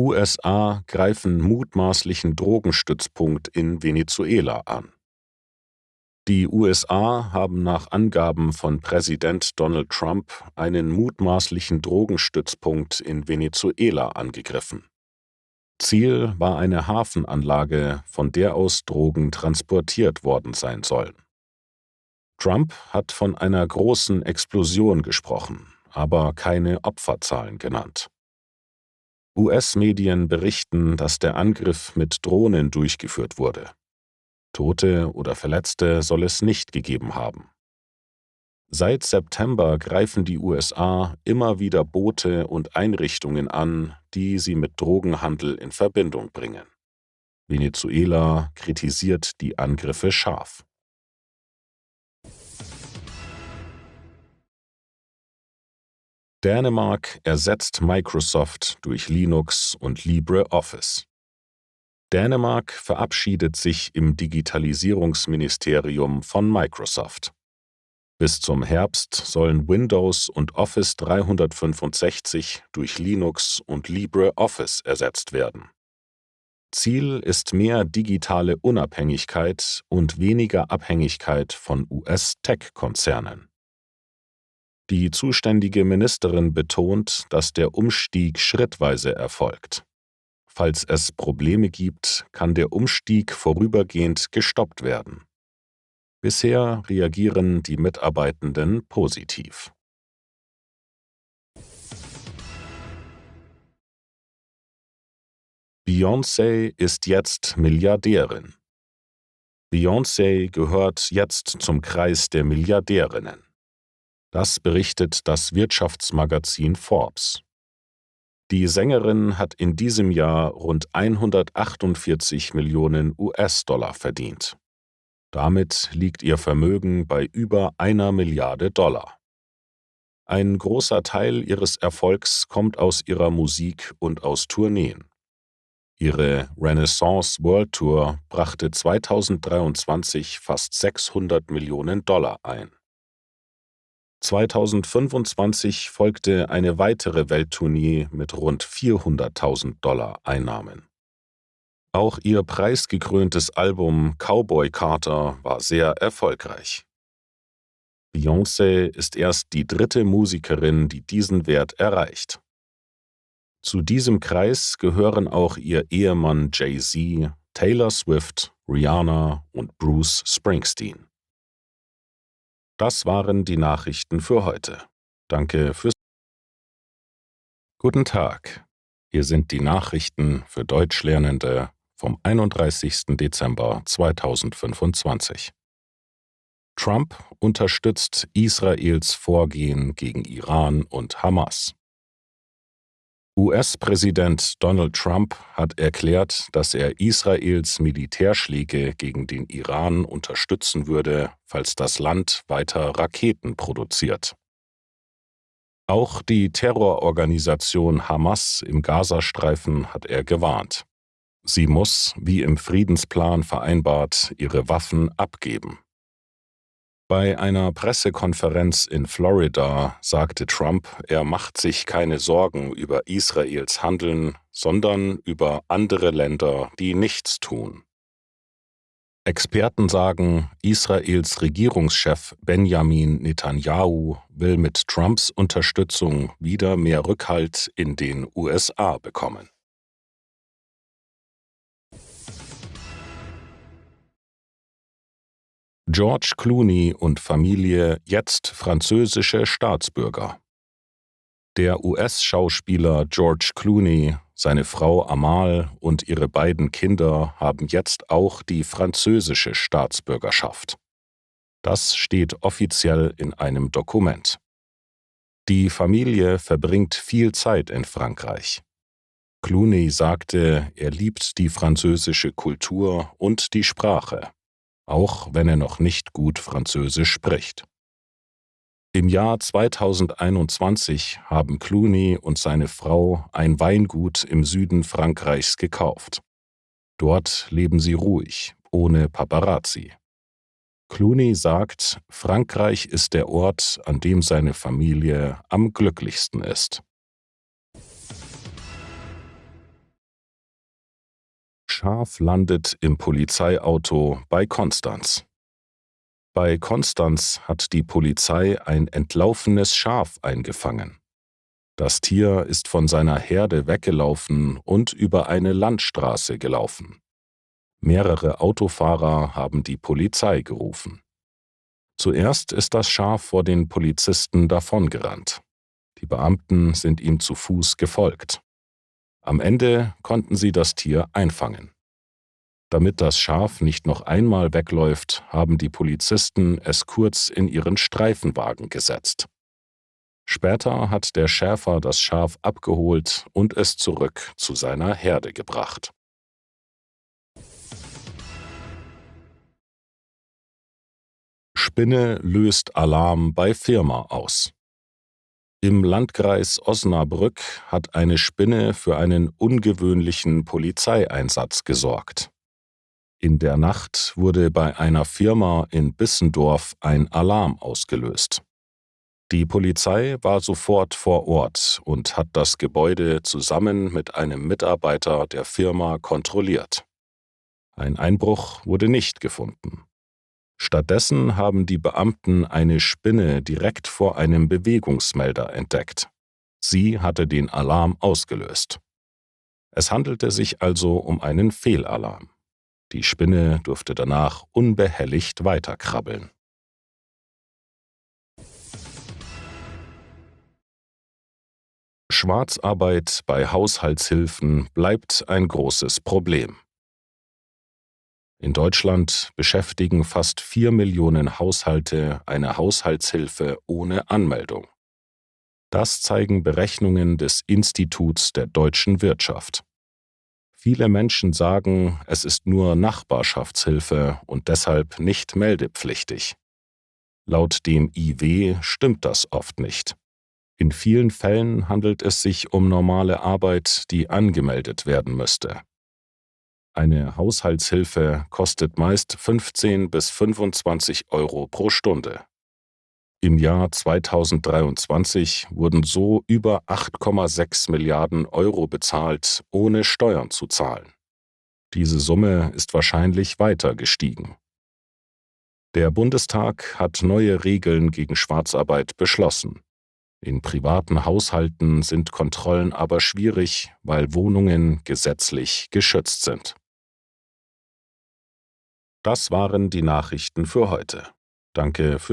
USA greifen mutmaßlichen Drogenstützpunkt in Venezuela an. Die USA haben nach Angaben von Präsident Donald Trump einen mutmaßlichen Drogenstützpunkt in Venezuela angegriffen. Ziel war eine Hafenanlage, von der aus Drogen transportiert worden sein sollen. Trump hat von einer großen Explosion gesprochen, aber keine Opferzahlen genannt. US-Medien berichten, dass der Angriff mit Drohnen durchgeführt wurde. Tote oder Verletzte soll es nicht gegeben haben. Seit September greifen die USA immer wieder Boote und Einrichtungen an, die sie mit Drogenhandel in Verbindung bringen. Venezuela kritisiert die Angriffe scharf. Dänemark ersetzt Microsoft durch Linux und LibreOffice. Dänemark verabschiedet sich im Digitalisierungsministerium von Microsoft. Bis zum Herbst sollen Windows und Office 365 durch Linux und LibreOffice ersetzt werden. Ziel ist mehr digitale Unabhängigkeit und weniger Abhängigkeit von US-Tech-Konzernen. Die zuständige Ministerin betont, dass der Umstieg schrittweise erfolgt. Falls es Probleme gibt, kann der Umstieg vorübergehend gestoppt werden. Bisher reagieren die Mitarbeitenden positiv. Beyoncé ist jetzt Milliardärin. Beyoncé gehört jetzt zum Kreis der Milliardärinnen. Das berichtet das Wirtschaftsmagazin Forbes. Die Sängerin hat in diesem Jahr rund 148 Millionen US-Dollar verdient. Damit liegt ihr Vermögen bei über 1 Milliarde Dollar. Ein großer Teil ihres Erfolgs kommt aus ihrer Musik und aus Tourneen. Ihre Renaissance World Tour brachte 2023 fast 600 Millionen Dollar ein. 2025 folgte eine weitere Welttournee mit rund 400.000 Dollar Einnahmen. Auch ihr preisgekröntes Album Cowboy Carter war sehr erfolgreich. Beyoncé ist erst die dritte Musikerin, die diesen Wert erreicht. Zu diesem Kreis gehören auch ihr Ehemann Jay-Z, Taylor Swift, Rihanna und Bruce Springsteen. Das waren die Nachrichten für heute. Danke fürs Guten Tag. Hier sind die Nachrichten für Deutschlernende vom 31. Dezember 2025. Trump unterstützt Israels Vorgehen gegen Iran und Hamas. US-Präsident Donald Trump hat erklärt, dass er Israels Militärschläge gegen den Iran unterstützen würde, falls das Land weiter Raketen produziert. Auch die Terrororganisation Hamas im Gazastreifen hat er gewarnt. Sie muss, wie im Friedensplan vereinbart, ihre Waffen abgeben. Bei einer Pressekonferenz in Florida sagte Trump, er macht sich keine Sorgen über Israels Handeln, sondern über andere Länder, die nichts tun. Experten sagen, Israels Regierungschef Benjamin Netanyahu will mit Trumps Unterstützung wieder mehr Rückhalt in den USA bekommen. George Clooney und Familie jetzt französische Staatsbürger. Der US-Schauspieler George Clooney, seine Frau Amal und ihre beiden Kinder haben jetzt auch die französische Staatsbürgerschaft. Das steht offiziell in einem Dokument. Die Familie verbringt viel Zeit in Frankreich. Clooney sagte, er liebt die französische Kultur und die Sprache, auch wenn er noch nicht gut Französisch spricht. Im Jahr 2021 haben Clooney und seine Frau ein Weingut im Süden Frankreichs gekauft. Dort leben sie ruhig, ohne Paparazzi. Clooney sagt, Frankreich ist der Ort, an dem seine Familie am glücklichsten ist. Schaf landet im Polizeiauto bei Konstanz. Bei Konstanz hat die Polizei ein entlaufenes Schaf eingefangen. Das Tier ist von seiner Herde weggelaufen und über eine Landstraße gelaufen. Mehrere Autofahrer haben die Polizei gerufen. Zuerst ist das Schaf vor den Polizisten davongerannt. Die Beamten sind ihm zu Fuß gefolgt. Am Ende konnten sie das Tier einfangen. Damit das Schaf nicht noch einmal wegläuft, haben die Polizisten es kurz in ihren Streifenwagen gesetzt. Später hat der Schäfer das Schaf abgeholt und es zurück zu seiner Herde gebracht. Spinne löst Alarm bei Firma aus. Im Landkreis Osnabrück hat eine Spinne für einen ungewöhnlichen Polizeieinsatz gesorgt. In der Nacht wurde bei einer Firma in Bissendorf ein Alarm ausgelöst. Die Polizei war sofort vor Ort und hat das Gebäude zusammen mit einem Mitarbeiter der Firma kontrolliert. Ein Einbruch wurde nicht gefunden. Stattdessen haben die Beamten eine Spinne direkt vor einem Bewegungsmelder entdeckt. Sie hatte den Alarm ausgelöst. Es handelte sich also um einen Fehlalarm. Die Spinne durfte danach unbehelligt weiterkrabbeln. Schwarzarbeit bei Haushaltshilfen bleibt ein großes Problem. In Deutschland beschäftigen fast 4 Millionen Haushalte eine Haushaltshilfe ohne Anmeldung. Das zeigen Berechnungen des Instituts der deutschen Wirtschaft. Viele Menschen sagen, es ist nur Nachbarschaftshilfe und deshalb nicht meldepflichtig. Laut dem IW stimmt das oft nicht. In vielen Fällen handelt es sich um normale Arbeit, die angemeldet werden müsste. Eine Haushaltshilfe kostet meist 15 bis 25 Euro pro Stunde. Im Jahr 2023 wurden so über 8,6 Milliarden Euro bezahlt, ohne Steuern zu zahlen. Diese Summe ist wahrscheinlich weiter gestiegen. Der Bundestag hat neue Regeln gegen Schwarzarbeit beschlossen. In privaten Haushalten sind Kontrollen aber schwierig, weil Wohnungen gesetzlich geschützt sind. Das waren die Nachrichten für heute. Danke für